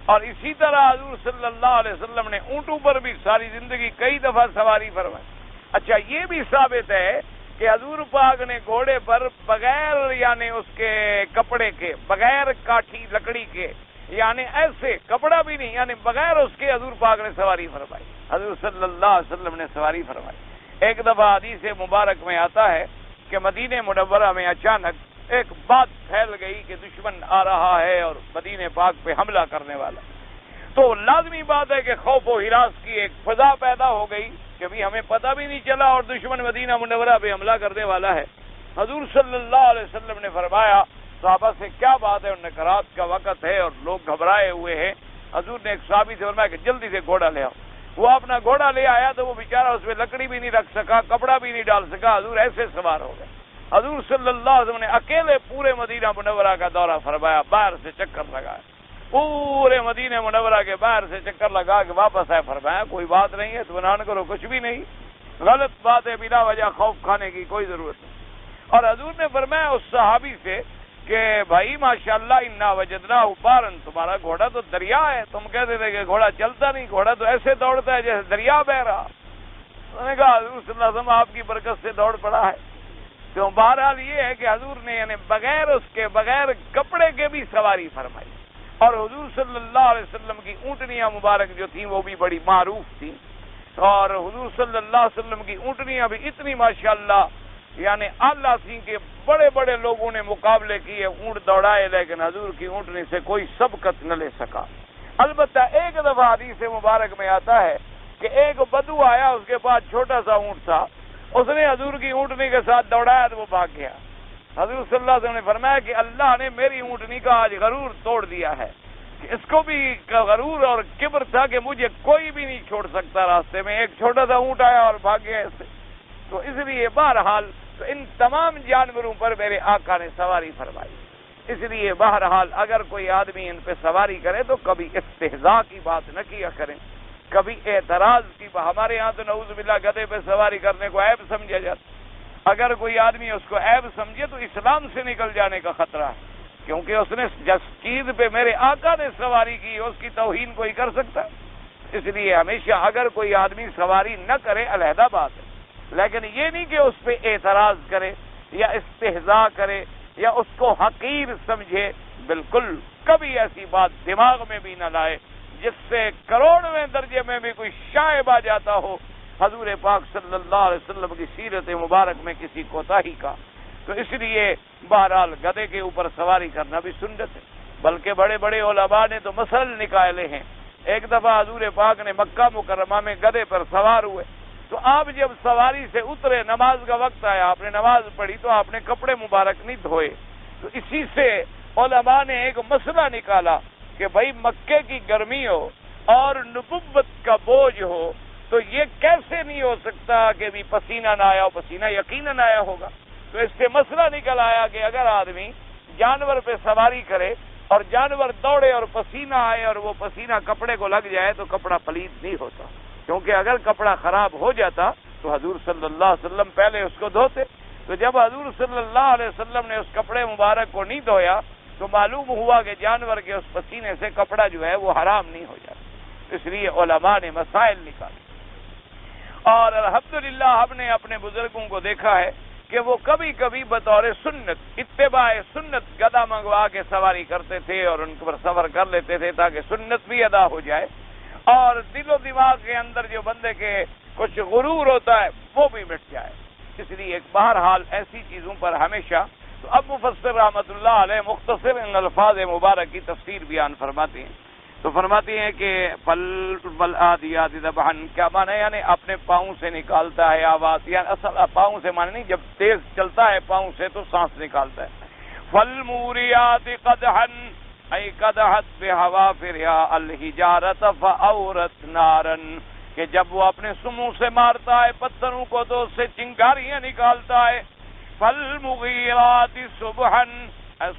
اور اسی طرح حضور صلی اللہ علیہ وسلم نے اونٹوں پر بھی ساری زندگی کئی دفعہ سواری فرمائی۔ اچھا، یہ بھی ثابت ہے کہ حضور پاک نے گھوڑے پر بغیر یعنی اس کے کپڑے کے، بغیر کاٹھی لکڑی کے، یعنی ایسے کپڑا بھی نہیں، یعنی بغیر اس کے حضور پاک نے سواری فرمائی، حضور صلی اللہ علیہ وسلم نے سواری فرمائی۔ ایک دفعہ حدیث مبارک میں آتا ہے کہ مدینہ منورہ میں اچانک ایک بات پھیل گئی کہ دشمن آ رہا ہے اور مدینہ پاک پہ حملہ کرنے والا، تو لازمی بات ہے کہ خوف و ہراس کی ایک فضا پیدا ہو گئی کہ بھی ہمیں پتہ بھی نہیں چلا اور دشمن مدینہ منورہ پہ حملہ کرنے والا ہے۔ حضور صلی اللہ علیہ وسلم نے فرمایا صحابہ سے کیا بات ہے؟ انہوں نے کہا رات کا وقت ہے اور لوگ گھبرائے ہوئے ہیں۔ حضور نے ایک صحابی سے فرمایا کہ جلدی سے گھوڑا لے آؤ۔ وہ اپنا گھوڑا لے آیا تو وہ بیچارہ اس میں لکڑی بھی نہیں رکھ سکا، کپڑا بھی نہیں ڈال سکا، حضور ایسے سوار ہو گئے۔ حضور صلی اللہ علیہ وسلم نے اکیلے پورے مدینہ منورہ کا دورہ فرمایا، باہر سے چکر لگایا، پورے مدینہ منورہ کے باہر سے چکر لگا کے واپس آئے، فرمایا کوئی بات نہیں ہے، اطمینان کرو، کچھ بھی نہیں، غلط بات ہے، بلا وجہ خوف کھانے کی کوئی ضرورت نہیں۔ اور حضور نے فرمایا اس صحابی سے کہ بھائی ماشاءاللہ انا وجدنا بارن، تمہارا گھوڑا تو دریا ہے، تم کہتے تھے کہ گھوڑا چلتا نہیں، گھوڑا تو ایسے دوڑتا ہے جیسے دریا بہ رہا۔ انہوں نے کہا حضور صلی اللہ علیہ وسلم آپ کی برکت سے دوڑ پڑا ہے۔ تو بہرحال یہ ہے کہ حضور نے یعنی بغیر اس کے، بغیر کپڑے کے بھی سواری فرمائی، اور حضور صلی اللہ علیہ وسلم کی اونٹنیاں مبارک جو تھیں وہ بھی بڑی معروف تھیں، اور حضور صلی اللہ علیہ وسلم کی اونٹنیاں بھی اتنی ماشاءاللہ یعنی اعلیٰ تھیں کہ بڑے بڑے لوگوں نے مقابلے کیے، اونٹ دوڑائے، لیکن حضور کی اونٹنی سے کوئی سبقت نہ لے سکا۔ البتہ ایک دفعہ حدیث مبارک میں آتا ہے کہ ایک بدو آیا، اس کے پاس چھوٹا سا اونٹ تھا، اس نے حضور کی اونٹنی کے ساتھ دوڑایا تو وہ بھاگ گیا۔ حضور صلی اللہ علیہ وسلم نے فرمایا کہ اللہ نے میری اونٹنی کا آج غرور توڑ دیا ہے، کہ اس کو بھی غرور اور کبر تھا کہ مجھے کوئی بھی نہیں چھوڑ سکتا راستے میں، ایک چھوٹا سا اونٹ آیا اور بھاگ گیا اس سے۔ تو اس لیے بہرحال تو ان تمام جانوروں پر میرے آقا نے سواری فرمائی۔ اس لیے بہرحال اگر کوئی آدمی ان پہ سواری کرے تو کبھی استہزاء کی بات نہ کیا کریں، کبھی اعتراض کی بات۔ ہمارے یہاں تو نعوذ باللہ گدھے پہ سواری کرنے کو عیب سمجھا جاتا، اگر کوئی آدمی اس کو عیب سمجھے تو اسلام سے نکل جانے کا خطرہ ہے، کیونکہ اس نے جس چیز پہ میرے آقا نے سواری کی اس کی توہین کوئی کر سکتا ہے۔ اس لیے ہمیشہ اگر کوئی آدمی سواری نہ کرے علیحدہ بات ہے، لیکن یہ نہیں کہ اس پہ اعتراض کرے یا استہزاء کرے یا اس کو حقیر سمجھے، بالکل کبھی ایسی بات دماغ میں بھی نہ لائے جس سے کروڑویں درجے میں بھی کوئی شائب آ جاتا ہو حضور پاک صلی اللہ علیہ وسلم کی سیرت مبارک میں کسی کوتاہی کا۔ تو اس لیے بہرحال گدھے کے اوپر سواری کرنا بھی سنت ہے، بلکہ بڑے بڑے علماء نے تو مسائل نکالے ہیں۔ ایک دفعہ حضور پاک نے مکہ مکرمہ میں گدھے پر سوار ہوئے، تو آپ جب سواری سے اترے، نماز کا وقت آیا، آپ نے نماز پڑھی تو آپ نے کپڑے مبارک نہیں دھوئے۔ تو اسی سے علماء نے ایک مسئلہ نکالا کہ بھائی مکے کی گرمی ہو اور نبوت کا بوجھ ہو تو یہ کیسے نہیں ہو سکتا کہ بھی پسینہ نہ آیا ہو، پسینہ یقیناً آیا ہوگا۔ تو اس سے مسئلہ نکل آیا کہ اگر آدمی جانور پہ سواری کرے اور جانور دوڑے اور پسینہ آئے اور وہ پسینہ کپڑے کو لگ جائے تو کپڑا پلید نہیں ہوتا، کیونکہ اگر کپڑا خراب ہو جاتا تو حضور صلی اللہ علیہ وسلم پہلے اس کو دھوتے. تو جب حضور صلی اللہ علیہ وسلم نے اس کپڑے مبارک کو نہیں دھویا تو معلوم ہوا کہ جانور کے اس پسینے سے کپڑا جو ہے وہ حرام نہیں ہو جاتا. اس لیے علماء نے مسائل نکالے. اور الحمدللہ ہم نے اپنے بزرگوں کو دیکھا ہے کہ وہ کبھی کبھی بطور سنت اتباع سنت گدھا منگوا کے سواری کرتے تھے اور ان پر سفر کر لیتے تھے تاکہ سنت بھی ادا ہو جائے اور دل و دماغ کے اندر جو بندے کے کچھ غرور ہوتا ہے وہ بھی مٹ جائے. اس لیے ایک بہرحال ایسی چیزوں پر ہمیشہ. تو اب مفسر رحمۃ اللہ علیہ مختصر ان الفاظ مبارک کی تفسیر بیان فرماتے ہیں. تو فرماتے ہیں کہ فالعادیات ذبحا کیا معنی یعنی اپنے پاؤں سے نکالتا ہے آواز. یعنی اصل پاؤں سے معنی نہیں، جب تیز چلتا ہے پاؤں سے تو سانس نکالتا ہے. فالموریات قدحا ای قدحت بحوافرها الحجارۃ فاورت نارا کہ جب وہ اپنے سموں سے مارتا ہے پتھروں کو تو اس سے چنگاریاں نکالتا ہے. فالمغیرات صبحا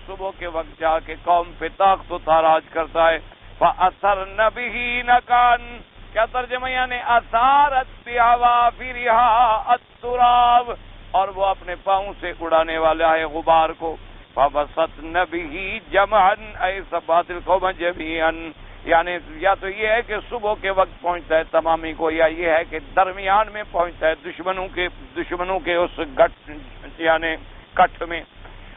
صبح کے وقت جا کے قوم پہ طاقت و تاراج کرتا ہے. فاثرن به نکان کیا ترجمہ یعنی اثارت بحوافرها التراب اور وہ اپنے پاؤں سے اڑانے والا ہے غبار کو. فبسطن به جمعا ای ثبات القوم جميعا یعنی یا تو یہ ہے کہ صبح کے وقت پہنچتا ہے تمامی کو، یا یہ ہے کہ درمیان میں پہنچتا ہے دشمنوں کے اس گٹھ یعنی کٹھ میں.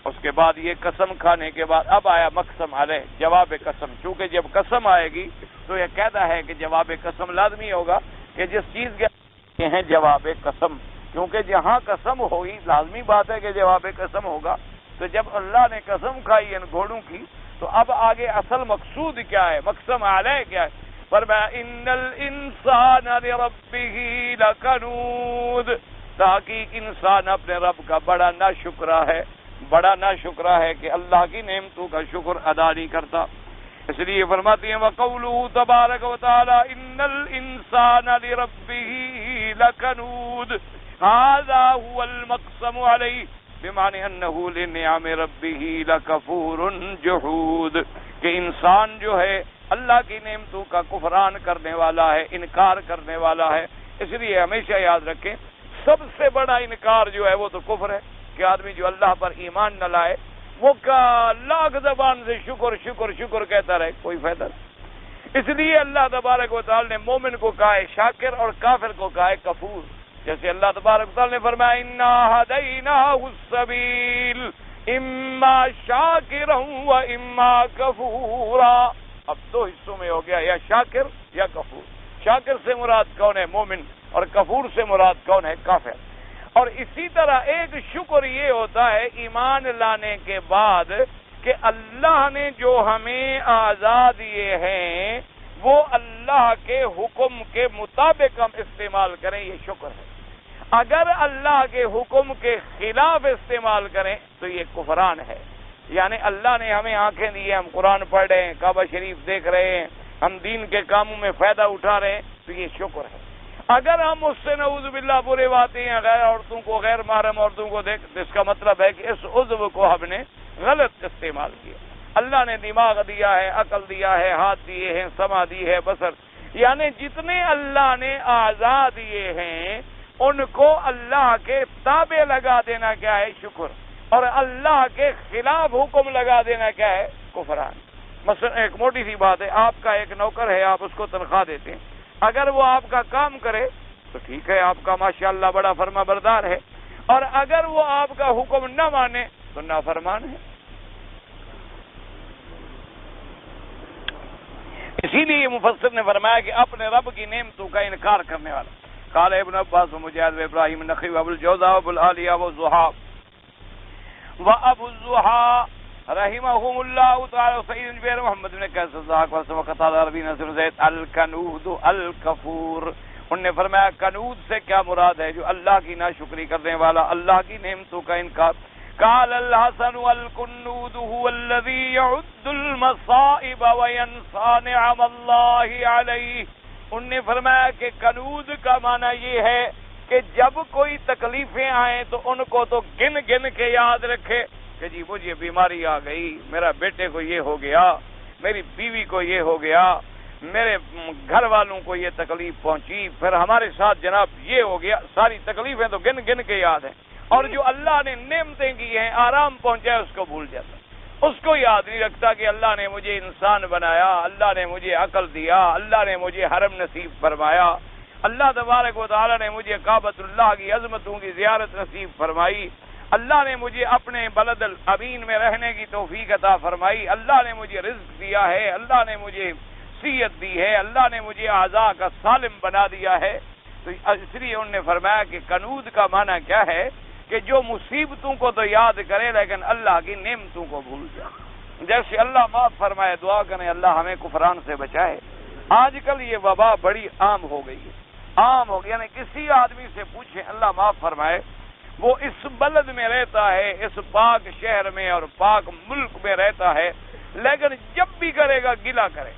اس کے بعد یہ قسم کھانے کے بعد اب آیا مقسم علیہ جواب قسم. چونکہ جب قسم آئے گی تو یہ قاعدہ ہے کہ جواب قسم لازمی ہوگا کہ جس چیز کے ہیں جواب قسم، کیونکہ جہاں قسم ہوگی لازمی بات ہے کہ جواب قسم ہوگا. تو جب اللہ نے قسم کھائی ان گھوڑوں کی تو اب آگے اصل مقصود کیا ہے، مقسم علیہ کیا ہے. فرمایا ان الانسان لربه لکنود تحقیق انسان اپنے رب کا بڑا ناشکرا ہے کہ اللہ کی نعمتوں کا شکر ادا نہیں کرتا. اس لیے فرماتے ہیں وقوله تبارک و تعالی ان الانسان لربه لکنود هذا هو المقسم علیہ بمعنی انه لنعم ربه لکفور جحود کہ انسان جو ہے اللہ کی نعمتوں کا کفران کرنے والا ہے، انکار کرنے والا ہے. اس لیے ہمیشہ یاد رکھیں سب سے بڑا انکار جو ہے وہ تو کفر ہے کہ آدمی جو اللہ پر ایمان نہ لائے وہ کا لاکھ زبان سے شکر شکر شکر کہتا رہے، کوئی فائدہ نہیں. اس لیے اللہ تبارک و تعالی نے مومن کو کہا ہے شاکر اور کافر کو کہا ہے کفور. جیسے اللہ تبارک و تعالی نے فرمایا انا ہدیناہ السبیل اما شاکرا و اما کفورا. اب دو حصوں میں ہو گیا، یا شاکر یا کفور. شاکر سے مراد کون ہے؟ مومن. اور کفور سے مراد کون ہے؟ کافر. اور اسی طرح ایک شکر یہ ہوتا ہے ایمان لانے کے بعد کہ اللہ نے جو ہمیں آزاد دیے ہیں وہ اللہ کے حکم کے مطابق ہم استعمال کریں، یہ شکر ہے. اگر اللہ کے حکم کے خلاف استعمال کریں تو یہ کفران ہے. یعنی اللہ نے ہمیں آنکھیں دی ہیں، ہم قرآن پڑھ رہے ہیں، کعبہ شریف دیکھ رہے ہیں، ہم دین کے کاموں میں فائدہ اٹھا رہے ہیں تو یہ شکر ہے. اگر ہم اس سے نعوذ باللہ برے باتیں ہیں، غیر عورتوں کو، غیر محرم عورتوں کو دیکھ، تو اس کا مطلب ہے کہ اس عضو کو ہم نے غلط استعمال کیا. اللہ نے دماغ دیا ہے، عقل دیا ہے، ہاتھ دیے ہیں، سمع دی ہے، بصر، یعنی جتنے اللہ نے آزاد دیے ہیں ان کو اللہ کے تابع لگا دینا کیا ہے؟ شکر. اور اللہ کے خلاف حکم لگا دینا کیا ہے؟ کفران. مثلا ایک موٹی سی بات ہے، آپ کا ایک نوکر ہے، آپ اس کو تنخواہ دیتے ہیں، اگر وہ آپ کا کام کرے تو ٹھیک ہے، آپ کا ماشاءاللہ بڑا فرما بردار ہے، اور اگر وہ آپ کا حکم نہ مانے تو نافرمان ہے. اسی لیے مفسر نے فرمایا کہ اپنے رب کی نعمتوں کا انکار کرنے والا. قال ابن عباس ومجاہد وابراہیم النخعی وابو الجوزاء وابو العالیہ والضحاک وابو الضحى رحمهم اللہ تعالی سعید بن جبیر محمد بن قیس الضحاک وقتادہ ربی نصر زید الکنود الکفور. انہوں نے فرمایا کنود سے کیا مراد ہے؟ جو اللہ کی ناشکری کرنے والا، اللہ کی نعمتوں کا انکار. قال الحسن الکنود هو الذي يعد المصائب وينسى نعم الله عليه. انہوں نے فرمایا کہ کنود کا معنی یہ ہے کہ جب کوئی تکلیفیں آئیں تو ان کو تو گن گن کے یاد رکھے کہ جی مجھے بیماری آ گئی، میرا بیٹے کو یہ ہو گیا، میری بیوی کو یہ ہو گیا، میرے گھر والوں کو یہ تکلیف پہنچی، پھر ہمارے ساتھ جناب یہ ہو گیا، ساری تکلیفیں تو گن گن کے یاد ہیں، اور جو اللہ نے نعمتیں کی ہیں، آرام پہنچا ہے، اس کو بھول جاتا، اس کو یاد نہیں رکھتا کہ اللہ نے مجھے انسان بنایا، اللہ نے مجھے عقل دیا، اللہ نے مجھے حرم نصیب فرمایا، اللہ تبارک و تعالی نے مجھے کعبۃ اللہ کی عظمتوں کی زیارت نصیب فرمائی، اللہ نے مجھے اپنے بلد الامین میں رہنے کی توفیق عطا فرمائی، اللہ نے مجھے رزق دیا ہے، اللہ نے مجھے صحت دی ہے، اللہ نے مجھے اعضاء کا سالم بنا دیا ہے۔ تو اس لیے انہوں نے فرمایا کہ قنوط کا معنی کیا ہے کہ جو مصیبتوں کو تو یاد کرے لیکن اللہ کی نعمتوں کو بھول جائے۔ جیسے اللہ معاف فرمائے، دعا کریں اللہ ہمیں کفران سے بچائے۔ آج کل یہ وبا بڑی عام ہو گئی ہے، عام ہو گئی، یعنی کسی آدمی سے پوچھیں اللہ معاف فرمائے، وہ اس بلد میں رہتا ہے، اس پاک شہر میں اور پاک ملک میں رہتا ہے، لیکن جب بھی کرے گا گلہ کرے،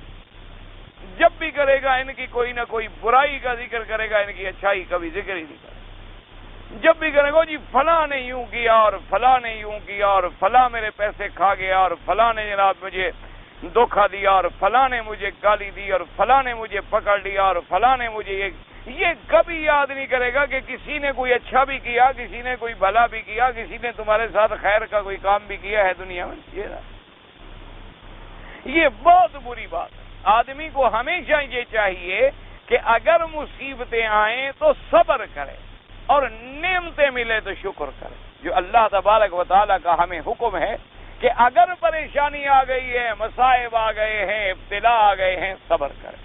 جب بھی کرے گا ان کی کوئی نہ کوئی برائی کا ذکر کرے گا، ان کی اچھائی کا بھی ذکر ہی نہیں کرے گا۔ جب بھی کرے گا جی فلاں نے یوں کیا اور فلاں نے یوں کیا اور فلاں میرے پیسے کھا گیا اور فلاں نے جناب مجھے دھوکہ دیا اور فلاں نے مجھے گالی دی اور فلاں نے مجھے پکڑ لیا اور فلاں نے مجھے یہ کبھی یاد نہیں کرے گا کہ کسی نے کوئی اچھا بھی کیا، کسی نے کوئی بھلا بھی کیا، کسی نے تمہارے ساتھ خیر کا کوئی کام بھی کیا ہے دنیا میں۔ یہ بہت بری بات ہے۔ آدمی کو ہمیشہ یہ چاہیے کہ اگر مصیبتیں آئیں تو صبر کرے اور نعمتیں ملے تو شکر کرے۔ جو اللہ تبارک و تعالیٰ کا ہمیں حکم ہے کہ اگر پریشانی آ گئی ہے، مصائب آ گئے ہیں، ابتلا آ گئے ہیں، صبر کرے،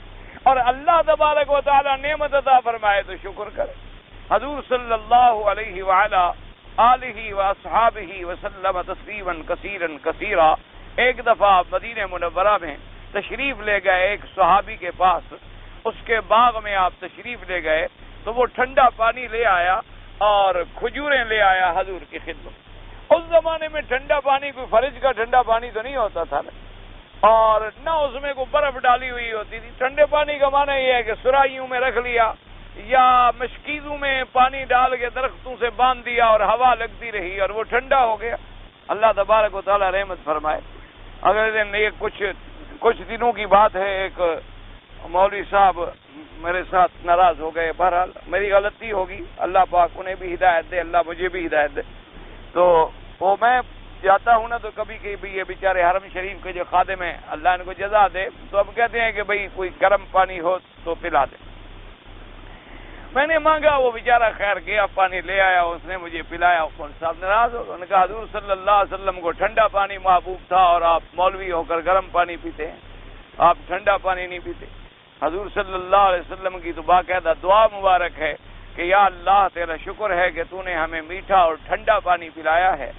اور اللہ تبارک و تعالیٰ نعمت عطا فرمائے تو شکر کرے۔ حضور صلی اللہ علیہ وعلا آلہ واصحابہ وسلم تسلیما کثیرا کثیرا ایک دفعہ مدینہ منورہ میں تشریف لے گئے ایک صحابی کے پاس، اس کے باغ میں آپ تشریف لے گئے تو وہ ٹھنڈا پانی لے آیا اور کھجوریں لے آیا حضور کی خدمت۔ اس زمانے میں ٹھنڈا پانی کوئی فریج کا ٹھنڈا پانی تو نہیں ہوتا تھا اور نہ اس میں کوئی برف ڈالی ہوئی ہوتی تھی۔ ٹھنڈے پانی کا معنی یہ ہے کہ سرائیوں میں رکھ لیا یا مشکیزوں میں پانی ڈال کے درختوں سے باندھ دیا اور ہوا لگتی رہی اور وہ ٹھنڈا ہو گیا۔ اللہ تبارک و تعالیٰ رحمت فرمائے۔ اگلے دن یہ کچھ دنوں کی بات ہے، ایک مولوی صاحب میرے ساتھ ناراض ہو گئے، بہرحال میری غلطی ہوگی، اللہ پاک انہیں بھی ہدایت دے، اللہ مجھے بھی ہدایت دے۔ تو وہ میں جاتا ہوں نا تو کبھی کبھی یہ بیچارے حرم شریف کے جو خادم ہیں اللہ ان کو جزا دے، تو اب کہتے ہیں کہ بھئی کوئی گرم پانی ہو تو پلا دے۔ میں نے مانگا، وہ بیچارہ خیر کیا، پانی لے آیا، اس نے مجھے پلایا۔ صاحب ناراض ہو گئے، انہوں نے کہا حضور صلی اللہ علیہ وسلم کو ٹھنڈا پانی محبوب تھا اور آپ مولوی ہو کر گرم پانی پیتے ہیں، آپ ٹھنڈا پانی نہیں پیتے۔ حضور صلی اللہ علیہ وسلم کی تو باقاعدہ دعا مبارک ہے کہ یا اللہ تیرا شکر ہے کہ تو نے ہمیں میٹھا اور ٹھنڈا پانی پلایا ہے،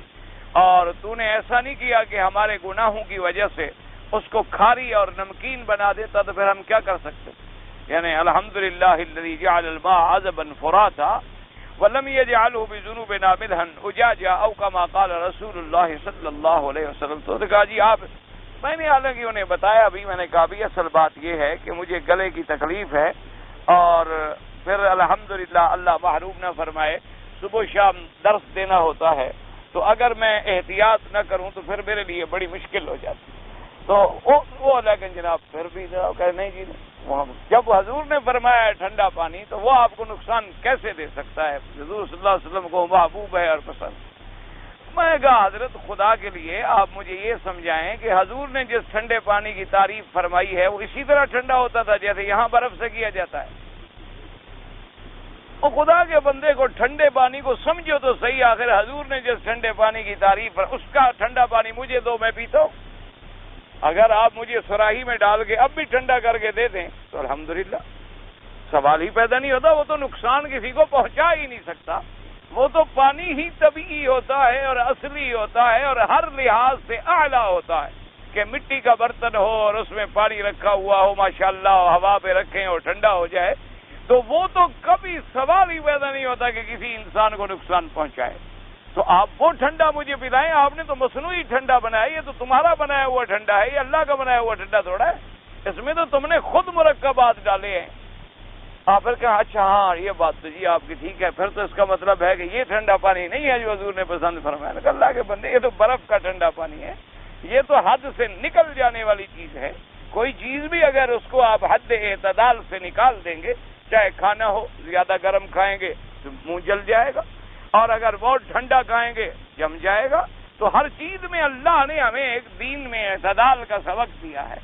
اور تو نے ایسا نہیں کیا کہ ہمارے گناہوں کی وجہ سے اس کو کھاری اور نمکین بنا دیتا، تو پھر ہم کیا کر سکتے؟ یعنی الحمدللہ الذی جعل الماء عذبا فراتا ولم يجعله بذنوبنا ملحا اجاجا او كما قال رسول اللہ صلی اللہ علیہ وسلم۔ تو کہا جی آپ، میں نے حالانکہ انہیں بتایا بھی، میں نے کہا بھی اصل بات یہ ہے کہ مجھے گلے کی تکلیف ہے اور پھر الحمدللہ اللہ محروم نہ فرمائے صبح شام درس دینا ہوتا ہے، تو اگر میں احتیاط نہ کروں تو پھر میرے لیے بڑی مشکل ہو جاتی۔ تو وہ لیکن جناب پھر بھی جناب کہ نہیں جی، جب حضور نے فرمایا ہے ٹھنڈا پانی تو وہ آپ کو نقصان کیسے دے سکتا ہے؟ حضور صلی اللہ علیہ وسلم کو محبوب ہے اور پسند۔ میں نے کہا حضرت خدا کے لیے آپ مجھے یہ سمجھائیں کہ حضور نے جس ٹھنڈے پانی کی تعریف فرمائی ہے وہ اسی طرح ٹھنڈا ہوتا تھا جیسے یہاں برف سے کیا جاتا ہے؟ اور خدا کے بندے کو ٹھنڈے پانی کو سمجھو تو صحیح، آخر حضور نے جس ٹھنڈے پانی کی تعریف اس کا ٹھنڈا پانی مجھے دو، میں پیتا ہوں۔ اگر آپ مجھے سراہی میں ڈال کے اب بھی ٹھنڈا کر کے دے دیں تو الحمدللہ، سوال ہی پیدا نہیں ہوتا۔ وہ تو نقصان کسی کو پہنچا ہی نہیں سکتا، وہ تو پانی ہی طبیعی ہوتا ہے اور اصلی ہوتا ہے اور ہر لحاظ سے اعلیٰ ہوتا ہے کہ مٹی کا برتن ہو اور اس میں پانی رکھا ہوا ہو ماشاءاللہ، ہوا پہ رکھیں اور ٹھنڈا ہو جائے، تو وہ تو کبھی سوال ہی پیدا نہیں ہوتا کہ کسی انسان کو نقصان پہنچائے۔ تو آپ وہ ٹھنڈا مجھے پلائیں، آپ نے تو مصنوعی ٹھنڈا بنایا، یہ تو تمہارا بنایا ہوا ٹھنڈا ہے، یہ اللہ کا بنایا ہوا ٹھنڈا تھوڑا ہے، اس میں تو تم نے خود مرکبات ڈالے ہیں۔ آپ پھر کہا اچھا ہاں یہ بات تو جی آپ کی ٹھیک ہے، پھر تو اس کا مطلب ہے کہ یہ ٹھنڈا پانی نہیں ہے جو حضور نے پسند فرمایا۔ اللہ کے بندے، یہ تو برف کا ٹھنڈا پانی ہے، یہ تو حد سے نکل جانے والی چیز ہے، کوئی چیز بھی اگر اس کو آپ حد اعتدال سے نکال دیں گے، چاہے کھانا ہو، زیادہ گرم کھائیں گے تو منہ جل جائے گا، اور اگر بہت ٹھنڈا کھائیں گے جم جائے گا۔ تو ہر چیز میں اللہ نے ہمیں ایک دین میں اعتدال کا سبق دیا ہے۔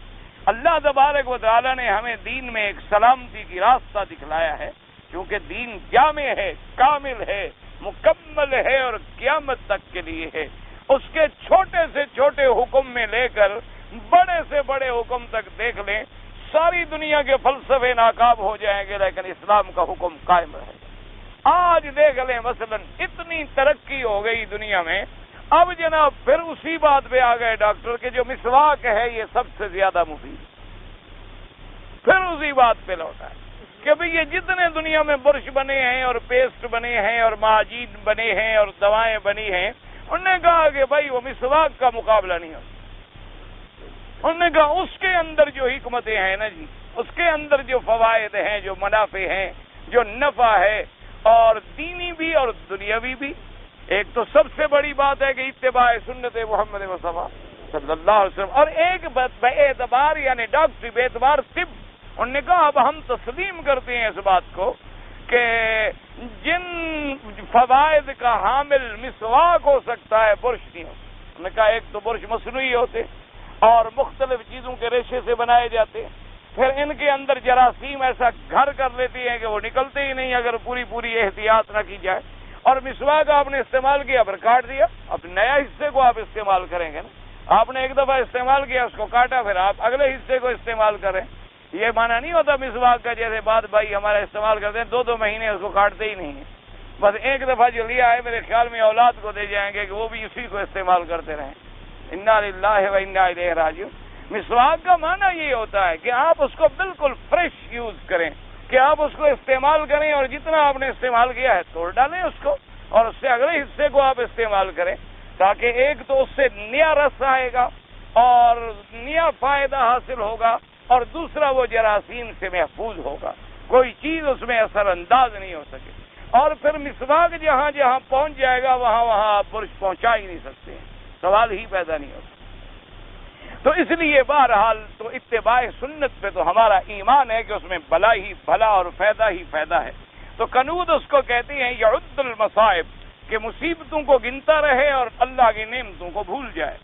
اللہ تبارک و تعالی نے ہمیں دین میں ایک سلامتی کی راستہ دکھلایا ہے، کیونکہ دین جامع ہے، کامل ہے، مکمل ہے اور قیامت تک کے لیے ہے۔ اس کے چھوٹے سے چھوٹے حکم میں لے کر بڑے سے بڑے حکم تک دیکھ لیں، ساری دنیا کے فلسفے ناکام ہو جائیں گے، لیکن اسلام کا حکم قائم رہے گا۔ آج دیکھ لیں مثلا اتنی ترقی ہو گئی دنیا میں، اب جناب پھر اسی بات پہ آ گئے ڈاکٹر کہ جو مسواک ہے یہ سب سے زیادہ مفید، پھر اسی بات پہ لوٹا ہے کہ بھئی یہ جتنے دنیا میں برش بنے ہیں اور پیسٹ بنے ہیں اور معاجین بنے ہیں اور دوائیں بنی ہیں، انہوں نے کہا کہ بھائی وہ مسواک کا مقابلہ نہیں ہوتا۔ انہوں نے کہا اس کے اندر جو حکمتیں ہیں نا جی، اس کے اندر جو فوائد ہیں، جو منافع ہیں، جو نفع ہے، اور دینی بھی اور دنیاوی بھی۔ ایک تو سب سے بڑی بات ہے کہ اتباع سنت محمد مصطفیٰ صلی اللہ علیہ وسلم، اور ایک بے اعتبار یعنی ڈاکٹری بے اعتبار طب۔ انہوں نے کہا اب ہم تسلیم کرتے ہیں اس بات کو کہ جن فوائد کا حامل مسواک ہو سکتا ہے برش نہیں ہو سکتا۔ انہوں نے کہا ایک تو برش مصنوعی ہوتے اور مختلف چیزوں کے ریشے سے بنائے جاتے، پھر ان کے اندر جراثیم ایسا گھر کر لیتی ہیں کہ وہ نکلتے ہی نہیں اگر پوری احتیاط نہ کی جائے۔ اور مسواک آپ نے استعمال کیا پھر کاٹ دیا، اب نیا حصے کو آپ استعمال کریں گے نا، آپ نے ایک دفعہ استعمال کیا اس کو کاٹا، پھر آپ اگلے حصے کو استعمال کریں۔ یہ معنی نہیں ہوتا مسواک کا جیسے بات بھائی ہمارا استعمال کرتے ہیں 2 مہینے اس کو کاٹتے ہی نہیں ہیں، بس ایک دفعہ جو لیا ہے میرے خیال میں اولاد کو دے جائیں گے کہ وہ بھی اسی کو استعمال کرتے رہیں۔ انا للہ و انا الیہ راجعون۔ مسواک کا معنی یہ ہوتا ہے کہ آپ اس کو بالکل فریش یوز کریں، کہ آپ اس کو استعمال کریں اور جتنا آپ نے استعمال کیا ہے توڑ ڈالیں اس کو، اور اس سے اگلے حصے کو آپ استعمال کریں، تاکہ ایک تو اس سے نیا رس آئے گا اور نیا فائدہ حاصل ہوگا، اور دوسرا وہ جراثیم سے محفوظ ہوگا، کوئی چیز اس میں اثر انداز نہیں ہو سکے۔ اور پھر مسواک جہاں جہاں پہنچ جائے گا وہاں آپ برش پہنچا ہی نہیں سکتے، سوال ہی پیدا نہیں ہوتا۔ تو اس لیے بہرحال تو اتباع سنت پہ تو ہمارا ایمان ہے کہ اس میں بھلا ہی بھلا اور فائدہ ہی فائدہ ہے۔ تو قنوت اس کو کہتے ہیں یعد المصائب، کہ مصیبتوں کو گنتا رہے اور اللہ کی نعمتوں کو بھول جائے۔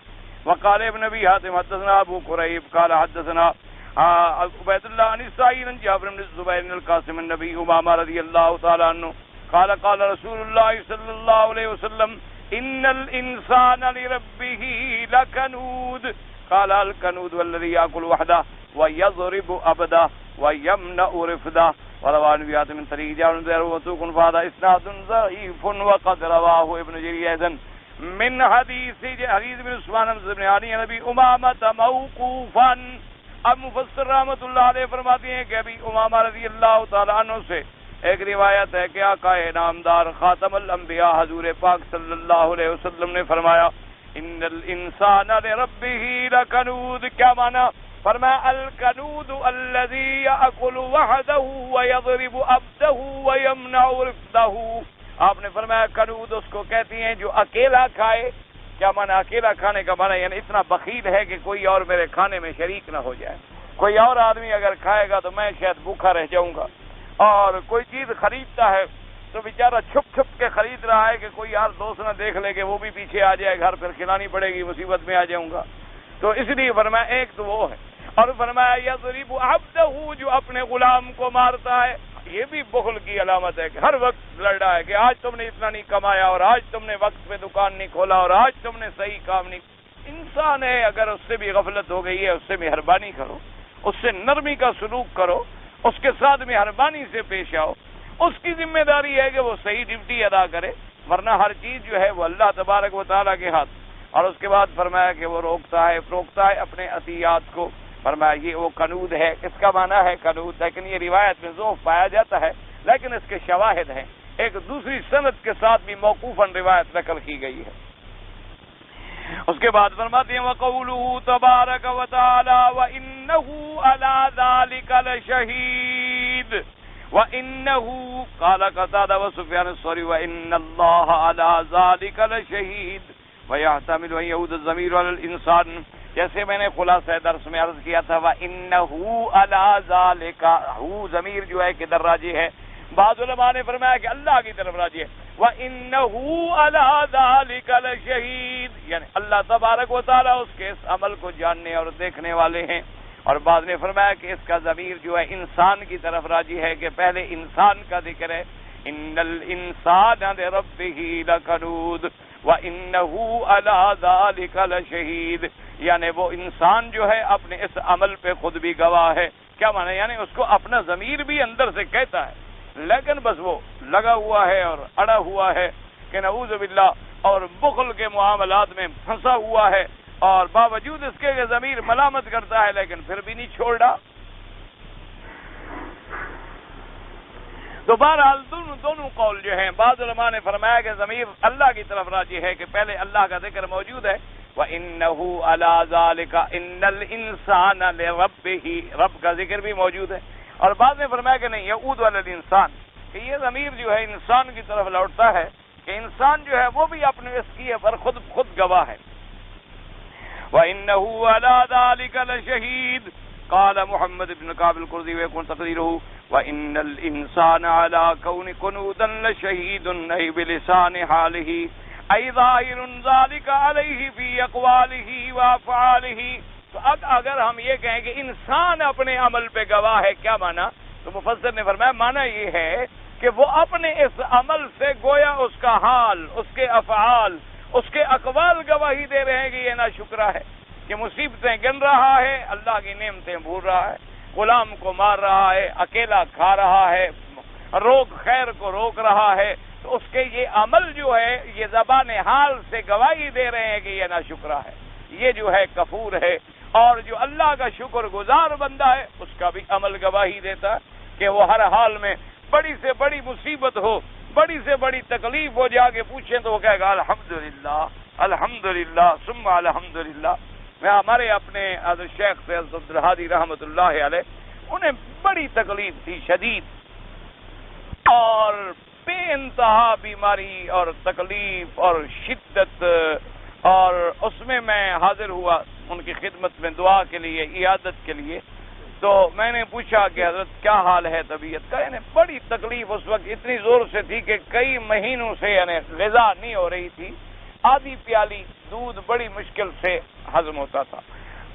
وقال ابن ابی حاتم حدثنا ابو قریب قال حدثنا عبید اللہ عن اسرائیل عن جابر بن الزبیر بن القاسم النبی امامہ رضی اللہ تعالی عنہ قال قال رسول اللہ صلی اللہ علیہ وسلم ان الانسان لربه لکنود قال الکنود والذی یاکل وحده ویضرب عبده ویمنع رفده وروان بیات من طریق جابر بن وثوق فهذا اسناد ضعیف وقد رواه ابن جریر ايضا من حدیث بن عثمان بن علی نبی امامہ موقوفا۔ اب مفسر رحمۃ اللہ علیہ فرماتے ہیں کہ ابھی امامہ رضی اللہ تعالیٰ عنہ سے ایک روایت ہے کہ آقا نامدار خاتم الانبیاء حضور پاک صلی اللہ علیہ وسلم نے فرمایا ان الانسان لربه لکنود۔ کیا معنی؟ فرمایا الکنود الذی یاکل وحده ویضرب عبده ویمنع رفده۔ آپ نے فرمایا کنود اس کو کہتی ہیں جو اکیلا کھائے۔ کیا معنی اکیلا کھانے کا معنی؟ یعنی اتنا بخیل ہے کہ کوئی اور میرے کھانے میں شریک نہ ہو جائے، کوئی اور آدمی اگر کھائے گا تو میں شاید بھوکا رہ جاؤں گا۔ اور کوئی چیز خریدتا ہے تو بیچارہ چھپ چھپ کے خرید رہا ہے کہ کوئی یار دوست نہ دیکھ لے کہ وہ بھی پیچھے آ جائے، گھر پھر کھلانی پڑے گی، مصیبت میں آ جاؤں گا۔ تو اس لیے فرمایا ایک تو وہ ہے، اور فرمایا یضرب عبدہ جو اپنے غلام کو مارتا ہے، یہ بھی بخل کی علامت ہے کہ ہر وقت لڑ رہا ہے کہ آج تم نے اتنا نہیں کمایا اور آج تم نے وقت پہ دکان نہیں کھولا اور آج تم نے صحیح کام نہیں۔ انسان ہے، اگر اس سے بھی غفلت ہو گئی ہے اس سے مہربانی کرو، اس سے نرمی کا سلوک کرو، اس کے ساتھ مہربانی سے پیش آؤ۔ اس کی ذمہ داری ہے کہ وہ صحیح ڈیوٹی ادا کرے، ورنہ ہر چیز جو ہے وہ اللہ تبارک و تعالیٰ کے ہاتھ۔ اور اس کے بعد فرمایا کہ وہ روکتا ہے اپنے عطیات کو۔ فرمایا یہ وہ کنود ہے۔ اس کا معنی ہے کنود، لیکن یہ روایت میں ضعف پایا جاتا ہے، لیکن اس کے شواہد ہیں، ایک دوسری سند کے ساتھ بھی موقوفاً روایت نقل کی گئی ہے۔ اس کے بعد فرماتے ہیں وَقَوْلُهُ تَبَارَكَ وَتَعَالَى وَإِنَّهُ عَلَى ذَلِكَ لَشَهِيدٌ وَإِنَّهُ قَالَ قَتَادَةُ وَسُفْيَانُ الثَّوْرِي وَإِنَّ اللَّهَ عَلَى ذَلِكَ لَشَهِيدٌ وَيَحْتَمِلُ أَن يَعُودَ الضَّمِيرُ عَلَى الْإِنسَانِ جیسے میں نے خلاصہ درس میں عرض کیا تھا وَإِنَّهُ عَلَى ذَلِكَ، ہو ضمیر جو ہے کدھر راجع ہے؟ بعض علماء نے فرمایا کہ اللہ کی طرف راجع ہے، وَإِنَّهُ عَلَى ذَلِكَ لَشَهِيدٌ، یعنی اللہ تبارک و تعالیٰ اس کے اس عمل کو جاننے اور دیکھنے والے ہیں۔ اور بعض نے فرمایا کہ اس کا ضمیر جو ہے انسان کی طرف راجع ہے کہ پہلے انسان کا ذکر ہے، ان الانسان لربہ لکنود وانہ علی ذلک لشہید، یعنی وہ انسان جو ہے اپنے اس عمل پہ خود بھی گواہ ہے۔ کیا معنی؟ یعنی اس کو اپنا ضمیر بھی اندر سے کہتا ہے، لیکن بس وہ لگا ہوا ہے اور اڑا ہوا ہے کہ نعوذ باللہ، اور بخل کے معاملات میں پھنسا ہوا ہے، اور باوجود اس کے ضمیر ملامت کرتا ہے لیکن پھر بھی نہیں چھوڑا۔ تو بہرحال دونوں قول جو ہیں، بعض علماء نے فرمایا کہ ضمیر اللہ کی طرف راجع ہے کہ پہلے اللہ کا ذکر موجود ہے، وَإِنَّهُ عَلَى ذَلِكَ إِنَّ الْإِنسَانَ لِرَبِّهِ، رب کا ذکر بھی موجود ہے۔ اور بعض نے فرمایا کہ نہیں، یعود علی الانسان، کہ یہ ضمیر جو ہے انسان کی طرف لوٹتا ہے کہ انسان جو ہے وہ بھی اپنے اس کی پر خود گواہ ہے۔ وَإِنَّهُ عَلَى ذَلِكَ لَشَهِيدٌ، قال محمد بن كعب القرظي ويكون تقديره وَإِنَّ الْإِنسَانَ عَلَى كَوْنِ كُنُودًا لَشَهِيدٌ، أي بلسان حاله، أي ظاهر ذلك عليه في أقواله وأفعاله۔ تو اب اگر ہم یہ کہیں کہ انسان اپنے عمل پہ گواہ ہے، کیا معنی؟ تو مفسر نے فرمایا معنی یہ ہے کہ وہ اپنے اس عمل سے گویا اس کا حال، اس کے افعال، اس کے اقوال گواہی دے رہے ہیں کہ یہ ناشکرا ہے، کہ مصیبتیں گن رہا ہے، اللہ کی نعمتیں بھول رہا ہے، غلام کو مار رہا ہے، اکیلا کھا رہا ہے، خیر کو روک رہا ہے، تو اس کے یہ عمل جو ہے یہ زبان حال سے گواہی دے رہے ہیں کہ یہ ناشکرا ہے، یہ جو ہے کفور ہے۔ اور جو اللہ کا شکر گزار بندہ ہے اس کا بھی عمل گواہی دیتا ہے کہ وہ ہر حال میں بڑی سے بڑی مصیبت ہو، بڑی سے بڑی تکلیف ہو، جا کے پوچھیں تو وہ کہے گا الحمدللہ الحمدللہ ثم الحمدللہ۔ میں ہمارے اپنے حضرت شیخ فیض عبدالہادی رحمۃ اللہ علیہ، انہیں بڑی تکلیف تھی، شدید اور بے انتہا بیماری اور تکلیف اور شدت، اور اس میں حاضر ہوا ان کی خدمت میں دعا کے لیے، عیادت کے لیے۔ تو میں نے پوچھا کہ حضرت کیا حال ہے طبیعت کا؟ یعنی بڑی تکلیف اس وقت اتنی زور سے تھی کہ کئی مہینوں سے یعنی غذا نہیں ہو رہی تھی، آدھی پیالی دودھ بڑی مشکل سے ہضم ہوتا تھا،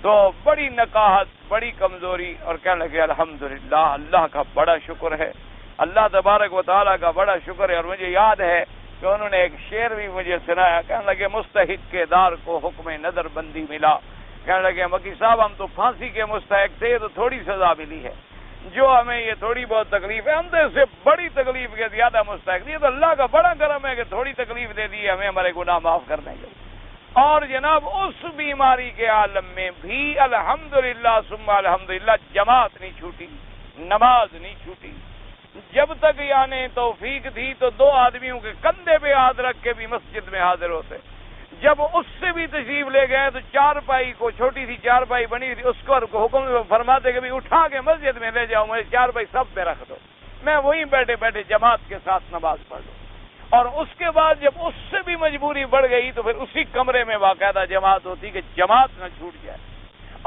تو بڑی نقاہت، بڑی کمزوری، اور کہنے لگے الحمدللہ، اللہ کا بڑا شکر ہے، اللہ تبارک و تعالیٰ کا بڑا شکر ہے۔ اور مجھے یاد ہے کہ انہوں نے ایک شعر بھی مجھے سنایا، کہنے لگے مستحق کے دار کو حکم نظر بندی ملا، کہنے لگے مکی صاحب ہم تو پھانسی کے مستحق تھے، تو تھوڑی سزا ملی ہے، جو ہمیں یہ تھوڑی بہت تکلیف ہے، ہم تو اس سے بڑی تکلیف کے زیادہ مستحق تھی، تو اللہ کا بڑا کرم ہے کہ تھوڑی تکلیف دے دی ہمیں ہمارے گناہ معاف کرنے کے۔ اور جناب اس بیماری کے عالم میں بھی الحمدللہ ثم الحمدللہ جماعت نہیں چھوٹی، نماز نہیں چھوٹی، جب تک یعنی توفیق تھی تو 2 آدمیوں کے کندھے پہ ہاتھ رکھ کے بھی مسجد میں حاضر ہوتے، جب اس سے بھی تشریف لے گئے تو چارپائی کو، چھوٹی سی چارپائی بنی تھی، اس کو حکم فرماتے کہ بھی اٹھا کے مسجد میں لے جاؤ، مجھے چارپائی سب پہ رکھ دو، میں وہیں بیٹھے بیٹھے جماعت کے ساتھ نماز پڑھ لوں۔ اور اس کے بعد جب اس سے بھی مجبوری بڑھ گئی تو پھر اسی کمرے میں باقاعدہ جماعت ہوتی کہ جماعت نہ چھوٹ جائے،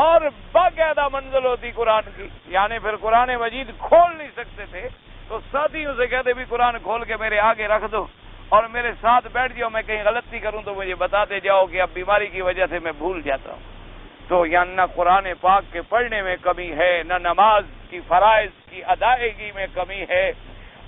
اور باقاعدہ منزل ہوتی قرآن کی، یعنی پھر قرآن مجید کھول نہیں سکتے تھے تو ساتھیوں سے کہتے بھی قرآن کھول کے میرے آگے رکھ دو اور میرے ساتھ بیٹھ جاؤ، میں کہیں غلطی کروں تو مجھے بتاتے جاؤ کہ اب بیماری کی وجہ سے میں بھول جاتا ہوں۔ تو یعنی نہ قرآن پاک کے پڑھنے میں کمی ہے، نہ نماز کی فرائض کی ادائیگی میں کمی ہے،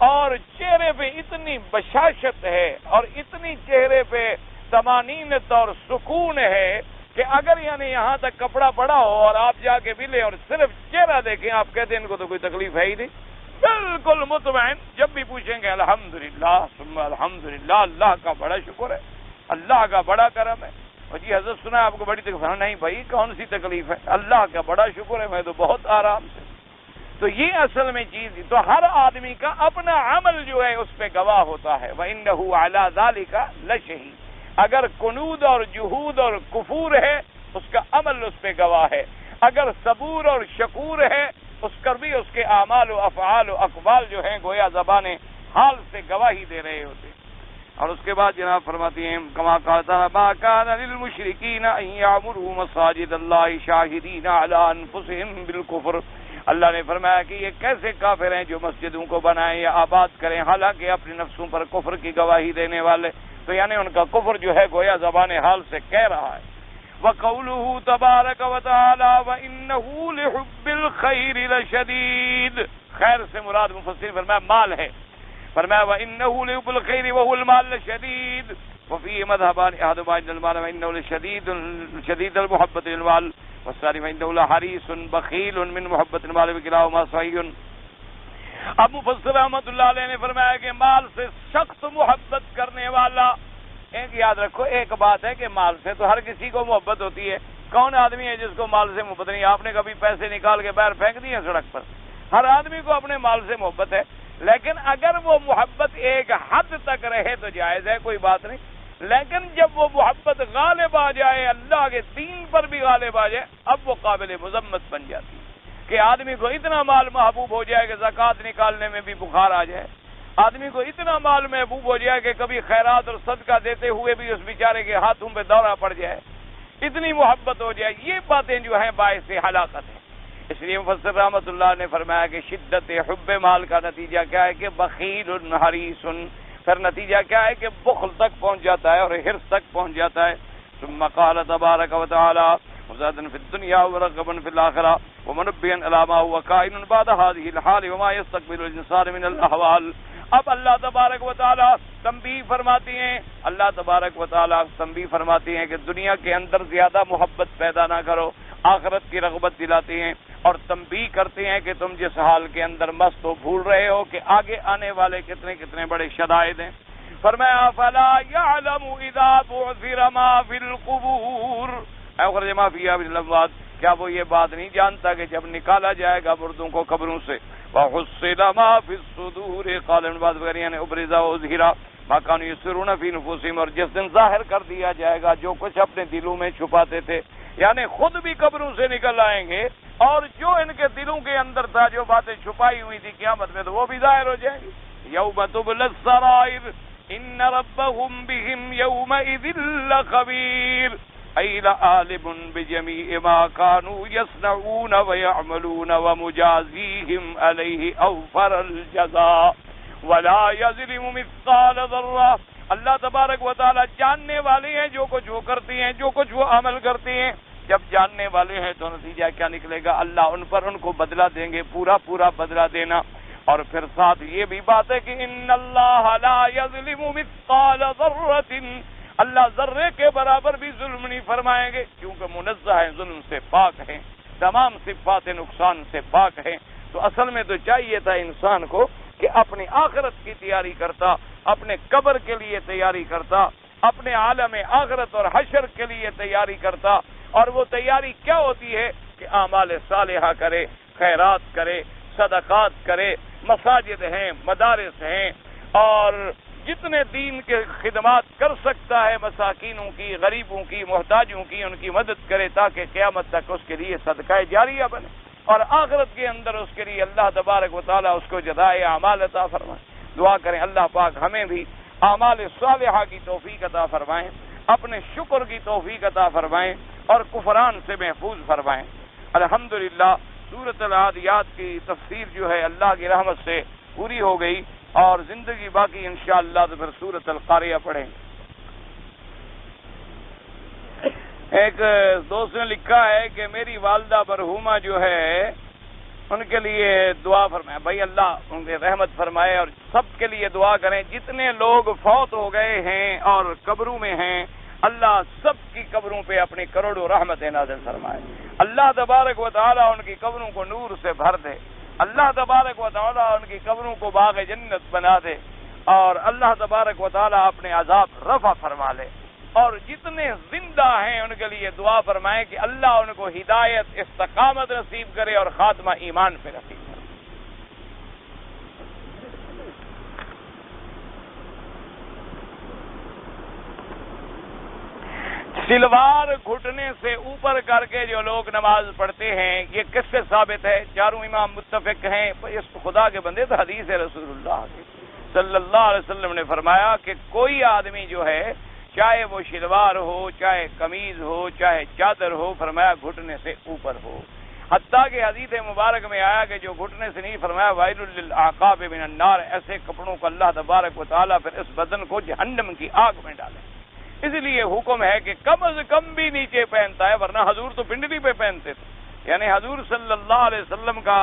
اور چہرے پہ اتنی بشاشت ہے اور اتنی چہرے پہ طمانینت اور سکون ہے کہ اگر یعنی یہاں تک کپڑا پڑا ہو اور آپ جا کے ملیں اور صرف چہرہ دیکھیں، آپ کہتے ہیں ان کو تو کوئی تکلیف ہے ہی نہیں، بالکل مطمئن، جب بھی پوچھیں گے الحمدللہ ثم الحمدللہ، اللہ کا بڑا شکر ہے، اللہ کا بڑا کرم ہے۔ اور جی حضرت سنا آپ کو بڑی تکلیف ہے؟ نہیں بھائی کون سی تکلیف ہے، اللہ کا بڑا شکر ہے، میں تو بہت آرام سے۔ تو یہ اصل میں چیز، تو ہر آدمی کا اپنا عمل جو ہے اس پہ گواہ ہوتا ہے، وَإِنَّهُ عَلَى ذَلِكَ لَشَهِيدٌ۔ اگر قنوط اور جہود اور کفور ہے اس کا عمل اس پہ گواہ ہے، اگر صبور اور شکور ہے اس پر بھی اس کے اعمال و افعال و اقوال جو ہیں گویا زبان حال سے گواہی دے رہے ہوتے۔ اور اس کے بعد جناب فرماتی ہیں کما قال تعالی ما کان للمشرکین ان یعمروا مساجد اللہ شاہدین علی انفسہم بالکفر. اللہ نے فرمایا کہ یہ کیسے کافر ہیں جو مسجدوں کو بنائیں یا آباد کریں حالانکہ اپنے نفسوں پر کفر کی گواہی دینے والے. تو یعنی ان کا کفر جو ہے گویا زبان حال سے کہہ رہا ہے. وَقَوْلُهُ تَبَارَكَ وَتَعَالَى وَإِنَّهُ لِحُبِّ الْخَيْرِ لَشَدِيدٌ. خیر سے مراد مفسرین فرمایا مال ہے. فرمایا وَإِنَّهُ لِحُبِّ الْخَيْرِ وَهُوَ الْمَالُ لَشَدِيدٌ وَفِيهِ مَذْهَبَانِ أَحَدُهُمَا أَنَّ الْمَالَ وَإِنَّهُ شَدِيدُ الْمُحَبَّةِ لِلْمَالِ والثاني فإنه لحريص بخيل من محبة المال وكلاهما صحيح. اب مفسر رحمۃ اللہ علیہ نے فرمایا کہ مال سے سخت محبت کرنے والا. ایک یاد رکھو ایک بات ہے کہ مال سے تو ہر کسی کو محبت ہوتی ہے. کون آدمی ہے جس کو مال سے محبت نہیں؟ آپ نے کبھی پیسے نکال کے باہر پھینک دیے سڑک پر؟ ہر آدمی کو اپنے مال سے محبت ہے. لیکن اگر وہ محبت ایک حد تک رہے تو جائز ہے، کوئی بات نہیں. لیکن جب وہ محبت غالب آ جائے، اللہ کے دین پر بھی غالب آ جائے، اب وہ قابل مذمت بن جاتی ہے. کہ آدمی کو اتنا مال محبوب ہو جائے کہ زکوٰۃ نکالنے میں بھی بخار آ جائے. آدمی کو اتنا مال محبوب ہو جائے کہ کبھی خیرات اور صدقہ دیتے ہوئے بھی اس بیچارے کے ہاتھوں پہ دورہ پڑ جائے. اتنی محبت ہو جائے. یہ باتیں جو ہیں باعث ہلاکت ہیں. اس لیے مفسر رحمۃ اللہ نے فرمایا کہ شدت حب مال کا نتیجہ کیا ہے کہ بخیل حریص. پھر نتیجہ کیا ہے کہ بخل تک پہنچ جاتا ہے اور حرص تک پہنچ جاتا ہے. ثم قال تبارک وتعالی مزادا فی الدنیا ورغبا فی الآخرہ ومنبیا علی ما هو کائن بعد هذه الحال وما يستقبل الانسان من الاحوال. اب اللہ تبارک و تعالی تنبیہ فرماتی ہیں، اللہ تبارک و تعالی تنبیہ فرماتی ہیں کہ دنیا کے اندر زیادہ محبت پیدا نہ کرو، آخرت کی رغبت دلاتی ہیں اور تنبیہ کرتے ہیں کہ تم جس حال کے اندر مست ہو بھول رہے ہو کہ آگے آنے والے کتنے کتنے بڑے شدائد ہیں. فرمایا فلا يعلم اذا بعثر ما في القبور اخرج ما فيها من الاموات. کیا وہ یہ بات نہیں جانتا کہ جب نکالا جائے گا مردوں کو قبروں سے وحصل ما في الصدور قال ابن بعض وغیرہ نے ابرز وظہر ما كانوا يسرون في نفوسهم. اور جس دن ظاہر کر دیا جائے گا جو کچھ اپنے دلوں میں چھپاتے تھے، یعنی خود بھی قبروں سے نکل آئیں گے اور جو ان کے دلوں کے اندر تھا جو باتیں چھپائی ہوئی تھی قیامت میں تو وہ بھی ظاہر ہو جائیں گی. یوم تبلی السرائر ان ربهم بهم يومئذ لخبير أي لعالم بجميع ما كانوا يصنعون ويعملون ومجازيهم عليه أوفر الجزاء ولا يظلم مثقال ذرة. اللہ تبارک و تعالی جاننے والے ہیں جو کچھ وہ کرتے ہیں، جو کچھ وہ عمل کرتے ہیں. جب جاننے والے ہیں تو نتیجہ کیا نکلے گا؟ اللہ ان پر ان کو بدلہ دیں گے، پورا پورا بدلہ دینا. اور پھر ساتھ یہ بھی بات ہے کہ ان اللہ لا یظلم مثقال ذرة، اللہ ذرے کے برابر بھی ظلم نہیں فرمائیں گے کیونکہ منزہ ہیں، ظلم سے پاک ہیں، تمام صفات نقصان سے پاک ہیں. تو اصل میں تو چاہیے تھا انسان کو کہ اپنی آخرت کی تیاری کرتا، اپنے قبر کے لیے تیاری کرتا، اپنے عالم آخرت اور حشر کے لیے تیاری کرتا. اور وہ تیاری کیا ہوتی ہے کہ اعمال صالحہ کرے، خیرات کرے، صدقات کرے، مساجد ہیں، مدارس ہیں، اور جتنے دین کے خدمات کر سکتا ہے مساکینوں کی، غریبوں کی، محتاجوں کی، ان کی مدد کرے تاکہ قیامت تک اس کے لیے صدقہ جاریہ بنے اور آخرت کے اندر اس کے لیے اللہ تبارک و تعالیٰ اس کو جزائے اعمال عطا فرمائے. دعا کریں اللہ پاک ہمیں بھی اعمال صالحہ کی توفیق عطا فرمائیں، اپنے شکر کی توفیق عطا فرمائیں اور کفران سے محفوظ فرمائیں. الحمدللہ سورۃ العادیات کی تفسیر جو ہے اللہ کی رحمت سے پوری ہو گئی اور زندگی باقی انشاءاللہ تو پھر سورۃ القاریہ پڑھیں. ایک دوست نے لکھا ہے کہ میری والدہ مرحومہ جو ہے ان کے لیے دعا فرمائے. بھائی اللہ ان کے رحمت فرمائے اور سب کے لیے دعا کریں. جتنے لوگ فوت ہو گئے ہیں اور قبروں میں ہیں اللہ سب کی قبروں پہ اپنی کروڑوں رحمتیں نازل فرمائے. اللہ تبارک و تعالی ان کی قبروں کو نور سے بھر دے. اللہ تبارک و تعالی ان کی قبروں کو باغ جنت بنا دے اور اللہ تبارک و تعالی اپنے عذاب رفع فرما لے. اور جتنے زندہ ہیں ان کے لیے دعا فرمائیں کہ اللہ ان کو ہدایت، استقامت نصیب کرے اور خاتمہ ایمان پہ نصیب کرے. سلوار گھٹنے سے اوپر کر کے جو لوگ نماز پڑھتے ہیں یہ کس سے ثابت ہے؟ چاروں امام متفق ہیں. اس خدا کے بندے تو حدیث ہے رسول اللہ کی. صلی اللہ علیہ وسلم نے فرمایا کہ کوئی آدمی جو ہے چاہے وہ شلوار ہو، چاہے قمیض ہو، چاہے چادر ہو، فرمایا گھٹنے سے اوپر ہو. حتیٰ کہ حدیث مبارک میں آیا کہ جو گھٹنے سے نہیں، فرمایا وائل للعقاب من النار، ایسے کپڑوں کو اللہ تبارک و تعالیٰ پھر اس بدن کو جہنم کی آگ میں ڈالے. اس لیے حکم ہے کہ کم از کم بھی نیچے پہنتا ہے، ورنہ حضور تو پنڈلی پہ پہنتے تھے. یعنی حضور صلی اللہ علیہ وسلم کا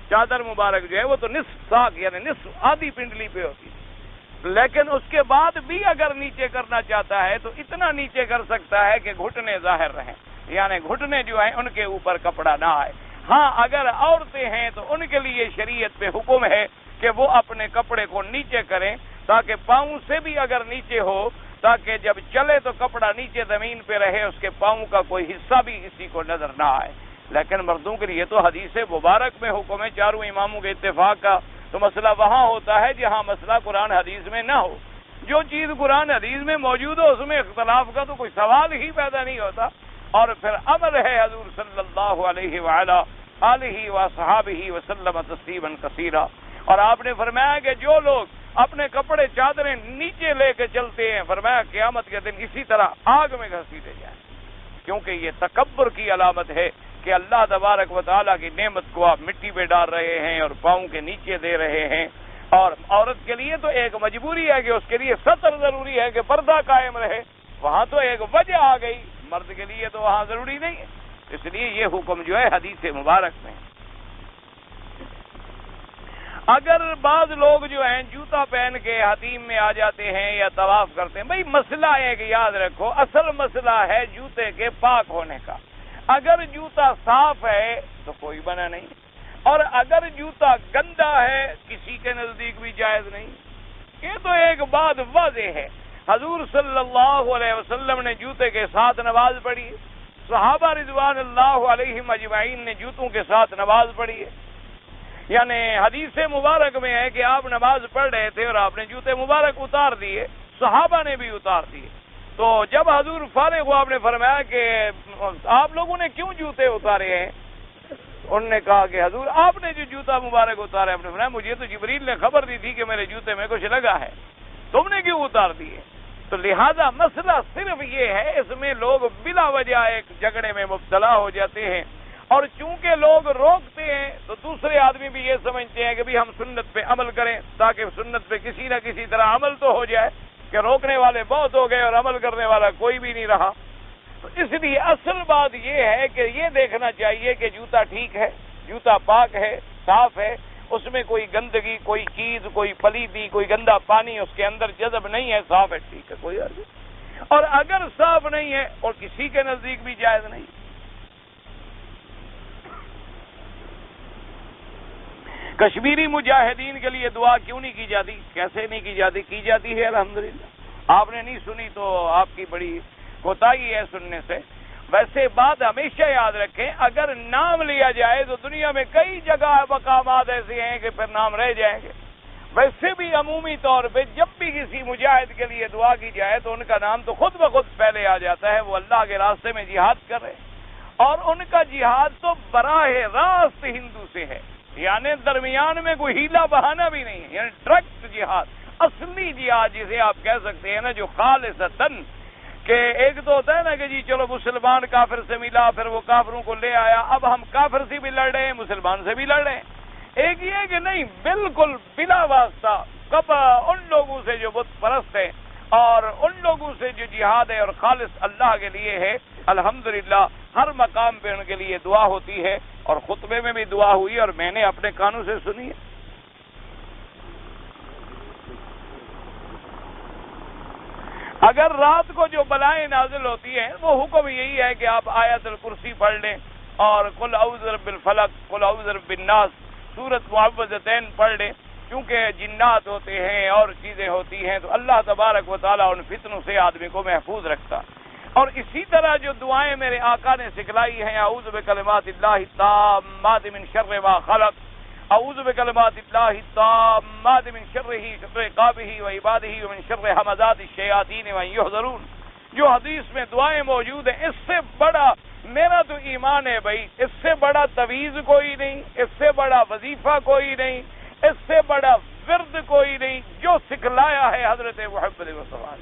چادر مبارک جو ہے وہ تو نصف ساق یعنی نصف آدھی پنڈلی پہ ہوتی ہے، لیکن اس کے بعد بھی اگر نیچے کرنا چاہتا ہے تو اتنا نیچے کر سکتا ہے کہ گھٹنے ظاہر رہیں، یعنی گھٹنے جو ہیں ان کے اوپر کپڑا نہ آئے. ہاں اگر عورتیں ہیں تو ان کے لیے شریعت پہ حکم ہے کہ وہ اپنے کپڑے کو نیچے کریں تاکہ پاؤں سے بھی اگر نیچے ہو، تاکہ جب چلے تو کپڑا نیچے زمین پہ رہے، اس کے پاؤں کا کوئی حصہ بھی کسی کو نظر نہ آئے. لیکن مردوں کے لیے تو حدیث مبارک میں حکم ہے چاروں اماموں کے اتفاق کا. تو مسئلہ وہاں ہوتا ہے جہاں مسئلہ قرآن حدیث میں نہ ہو. جو چیز قرآن حدیث میں موجود ہو اس میں اختلاف کا تو کوئی سوال ہی پیدا نہیں ہوتا. اور پھر امر ہے حضور صلی اللہ علیہ وآلہ آلہ وصحابہ وسلم تسلیما کثیرا. اور آپ نے فرمایا کہ جو لوگ اپنے کپڑے چادریں نیچے لے کے چلتے ہیں، فرمایا قیامت کے دن اسی طرح آگ میں گھسیٹے جائیں، کیونکہ یہ تکبر کی علامت ہے کہ اللہ تبارک و تعالیٰ کی نعمت کو آپ مٹی پہ ڈال رہے ہیں اور پاؤں کے نیچے دے رہے ہیں. اور عورت کے لیے تو ایک مجبوری ہے کہ اس کے لیے ستر ضروری ہے کہ پردہ قائم رہے، وہاں تو ایک وجہ آ گئی، مرد کے لیے تو وہاں ضروری نہیں ہے. اس لیے یہ حکم جو ہے حدیث مبارک میں. اگر بعض لوگ جو ہیں جوتا پہن کے حتیم میں آ جاتے ہیں یا طواف کرتے ہیں، بھئی مسئلہ ایک یاد رکھو، اصل مسئلہ ہے جوتے کے پاک ہونے کا. اگر جوتا صاف ہے تو کوئی منع نہیں، اور اگر جوتا گندا ہے کسی کے نزدیک بھی جائز نہیں. یہ تو ایک بات واضح ہے. حضور صلی اللہ علیہ وسلم نے جوتے کے ساتھ نماز پڑھی، صحابہ رضوان اللہ علیہم اجمعین نے جوتوں کے ساتھ نماز پڑھی ہے. یعنی حدیث مبارک میں ہے کہ آپ نماز پڑھ رہے تھے اور آپ نے جوتے مبارک اتار دیے، صحابہ نے بھی اتار دیے. تو جب حضور فارغ ہوا آپ نے فرمایا کہ آپ لوگوں نے کیوں جوتے اتارے ہیں؟ انہوں نے کہا کہ حضور آپ نے جو جوتا مبارک اتارا ہے، آپ نے فرمایا مجھے تو جبریل نے خبر دی تھی کہ میرے جوتے میں کچھ لگا ہے، تم نے کیوں اتار دیے؟ تو لہذا مسئلہ صرف یہ ہے، اس میں لوگ بلا وجہ ایک جھگڑے میں مبتلا ہو جاتے ہیں، اور چونکہ لوگ روکتے ہیں تو دوسرے آدمی بھی یہ سمجھتے ہیں کہ بھی ہم سنت پہ عمل کریں تاکہ سنت پہ کسی نہ کسی طرح عمل تو ہو جائے، کہ روکنے والے بہت ہو گئے اور عمل کرنے والا کوئی بھی نہیں رہا. تو اس لیے اصل بات یہ ہے کہ یہ دیکھنا چاہیے کہ جوتا ٹھیک ہے، جوتا پاک ہے، صاف ہے، اس میں کوئی گندگی، کوئی چیز، کوئی پلیتی، کوئی گندا پانی اس کے اندر جذب نہیں ہے، صاف ہے، ٹھیک ہے، کوئی حرج نہیں. اور اگر صاف نہیں ہے اور کسی کے نزدیک بھی جائز نہیں. کشمیری مجاہدین کے لیے دعا کیوں نہیں کی جاتی؟ کیسے نہیں کی جاتی؟ کی جاتی ہے الحمدللہ. آپ نے نہیں سنی تو آپ کی بڑی کوتاہی ہے سننے سے. ویسے بات ہمیشہ یاد رکھیں، اگر نام لیا جائے تو دنیا میں کئی جگہ مقامات ایسے ہیں کہ پھر نام رہ جائیں گے. ویسے بھی عمومی طور پہ جب بھی کسی مجاہد کے لیے دعا کی جائے تو ان کا نام تو خود بخود پہلے آ جاتا ہے، وہ اللہ کے راستے میں جہاد کر رہے ہیں، اور ان کا جہاد تو براہ راست ہندو سے ہے، یعنی درمیان میں کوئی ہیلا بہانہ بھی نہیں ہے. یعنی ڈائریکٹ جہاد، اصلی جہاد جسے آپ کہہ سکتے ہیں نا، جو خالصتاً، کہ ایک تو ہوتا ہے نا کہ جی چلو مسلمان کافر سے ملا، پھر وہ کافروں کو لے آیا، اب ہم کافر سے بھی لڑ رہے ہیں، مسلمان سے بھی لڑ رہے ہیں. ایک یہ کہ نہیں، بالکل بلا واسطہ ان لوگوں سے جو بت پرست ہیں اور ان لوگوں سے جو جہاد ہے اور خالص اللہ کے لیے ہے. الحمدللہ ہر مقام پہ ان کے لیے دعا ہوتی ہے، اور خطبے میں بھی دعا ہوئی اور میں نے اپنے کانوں سے سنی ہے. اگر رات کو جو بلائیں نازل ہوتی ہیں وہ حکم یہی ہے کہ آپ آیت الکرسی پڑھ لیں اور قل اعوذ برب الفلق، قل اعوذ برب الناس، سورۃ معوذتین پڑھ لیں، کیونکہ جنات ہوتے ہیں اور چیزیں ہوتی ہیں، تو اللہ تبارک و تعالیٰ ان فتنوں سے آدمی کو محفوظ رکھتا. اور اسی طرح جو دعائیں میرے آقا نے سکھلائی ہیں، اعوذ بکلمات اللہ التامات من شر ما خلق، اعوذ بکلمات اللہ التامات من شرہ، شر عقابہ و عبادہ ومن شر همزات الشیاطین وان یحضرون، جو حدیث میں دعائیں موجود ہیں، اس سے بڑا میرا تو ایمان ہے بھائی، اس سے بڑا تویز کوئی نہیں، اس سے بڑا وظیفہ کوئی نہیں، اس سے بڑا ورد کوئی نہیں جو سکھلایا ہے حضرت محمد مصطفیٰ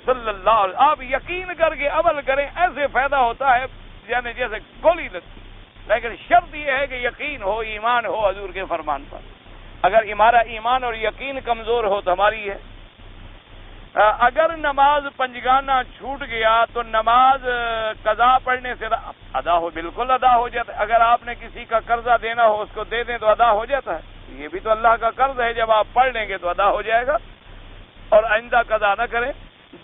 صلی اللہ علیہ وسلم. آپ یقین کر کے عمل کریں، ایسے فائدہ ہوتا ہے یعنی جیسے گولی لگتی. لیکن شرط یہ ہے کہ یقین ہو، ایمان ہو حضور کے فرمان پر. اگر ہمارا ایمان اور یقین کمزور ہو تو ہماری ہے. اگر نماز پنجگانہ چھوٹ گیا تو نماز قضا پڑھنے سے ادا ہو، بالکل ادا ہو جاتا ہے. اگر آپ نے کسی کا قرضہ دینا ہو اس کو دے دیں تو ادا ہو جاتا ہے. یہ بھی تو اللہ کا قرض ہے، جب آپ پڑھ لیں گے تو ادا ہو جائے گا اور آئندہ قضا نہ کریں.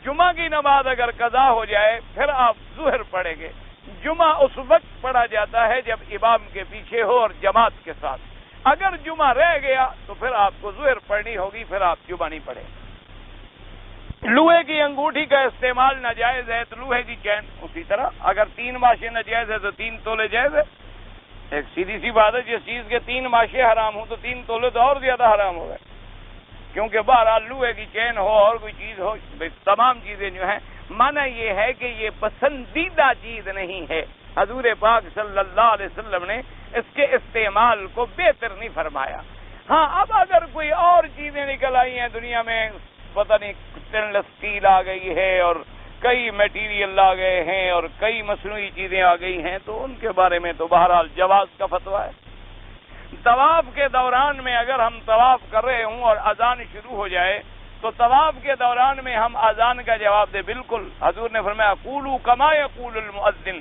جمعہ کی نماز اگر قضا ہو جائے پھر آپ ظہر پڑھیں گے. جمعہ اس وقت پڑھا جاتا ہے جب امام کے پیچھے ہو اور جماعت کے ساتھ. اگر جمعہ رہ گیا تو پھر آپ کو ظہر پڑھنی ہوگی، پھر آپ جمعہ نہیں پڑھیں. لوہے کی انگوٹھی کا استعمال ناجائز ہے تو لوہے کی چین اسی طرح. اگر 3 ماشے ناجائز ہے تو 3 تولے جائز ہے. ایک سیدھی سی بات ہے، جس چیز کے 3 ماشے حرام ہوں تو 3 تولے تو اور زیادہ حرام ہو گئے. کیونکہ بہرحال لوہے کی چین ہو اور کوئی چیز ہو، تمام چیزیں جو ہیں، معنی یہ ہے کہ یہ پسندیدہ چیز نہیں ہے. حضور پاک صلی اللہ علیہ وسلم نے اس کے استعمال کو بہتر نہیں فرمایا. ہاں اب اگر کوئی اور چیزیں نکل آئی ہیں دنیا میں، پتہ نہیں اسٹینلیس اسٹیل آ گئی ہے اور کئی میٹیریل آ گئے ہیں اور کئی مصنوعی چیزیں آ گئی ہیں، تو ان کے بارے میں تو بہرحال جواز کا فتویٰ ہے. طواف کے دوران میں اگر ہم طواف کر رہے ہوں اور اذان شروع ہو جائے تو طواف کے دوران میں ہم اذان کا جواب دیں. بالکل حضور نے فرمایا قولوا کما یقول المؤذن.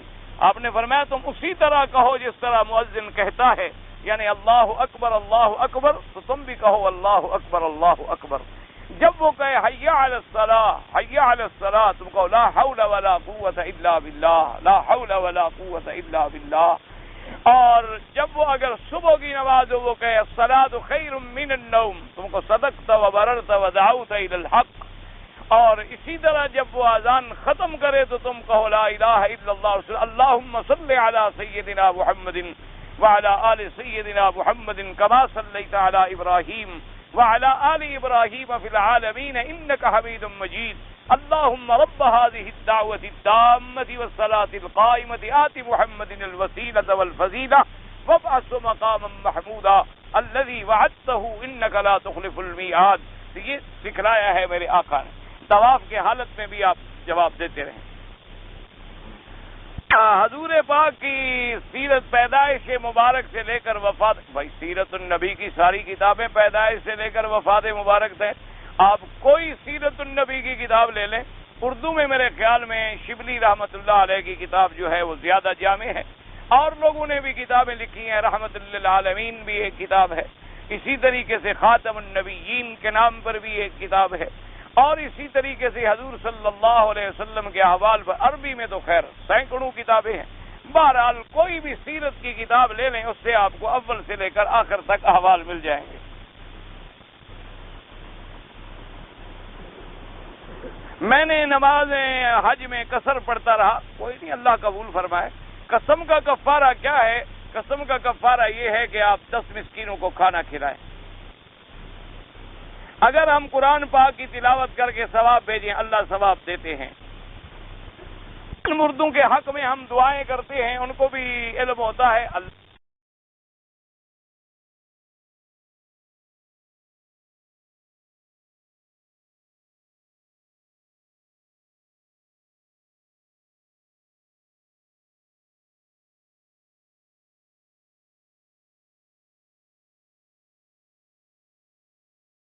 آپ نے فرمایا تم اسی طرح کہو جس طرح مؤذن کہتا ہے، یعنی اللہ اکبر تو تم بھی کہو اللہ اکبر. جب وہ کہے حی علی الصلاۃ تم کہو لا حول ولا قوت الا باللہ، لا حول ولا قوت الا باللہ. اور جب وہ اگر صبح کی نماز ہو وہ کہے الصلاۃ خیر من النوم تم کو صدقت وبررت ودعوت الی الحق. اور اسی طرح جب وہ اذان ختم کرے تو تم کہو لا الہ الا اللہ، اللہم صل علی سیدنا محمد وعلی آل سیدنا محمد کما صلیت علی ابراہیم وعلى آل إبراهيم في العالمين إنك حميد مجيد. اللهم رب هذه الدعوة التامة والصلاة القائمة آت محمد الوسيلة والفضيلة وابعثه مقاما محمودا الذي وعدته إنك لا تخلف الميعاد. یہ سکھلایا ہے میرے آقا نے. طواف کے حالت میں بھی آپ جواب دیتے رہیں. حضور پاک کی سیرت پیدائش مبارک سے لے کر وفات، بھائی سیرت النبی کی ساری کتابیں پیدائش سے لے کر وفات مبارک تھے. آپ کوئی سیرت النبی کی کتاب لے لیں. اردو میں میرے خیال میں شبلی رحمت اللہ علیہ کی کتاب جو ہے وہ زیادہ جامع ہے، اور لوگوں نے بھی کتابیں لکھی ہیں. رحمت للعالمین بھی ایک کتاب ہے. اسی طریقے سے خاتم النبیین کے نام پر بھی ایک کتاب ہے. اور اسی طریقے سے حضور صلی اللہ علیہ وسلم کے احوال پر عربی میں تو خیر سینکڑوں کتابیں ہیں. بہرحال کوئی بھی سیرت کی کتاب لے لیں، اس سے آپ کو اول سے لے کر آخر تک احوال مل جائیں گے. میں نے نماز حج میں قصر پڑھتا رہا، کوئی نہیں، اللہ قبول فرمائے. قسم کا کفارہ کیا ہے؟ قسم کا کفارہ یہ ہے کہ آپ 10 مسکینوں کو کھانا کھلائیں. اگر ہم قرآن پاک کی تلاوت کر کے ثواب بھیجیں اللہ ثواب دیتے ہیں. مردوں کے حق میں ہم دعائیں کرتے ہیں، ان کو بھی علم ہوتا ہے. اللہ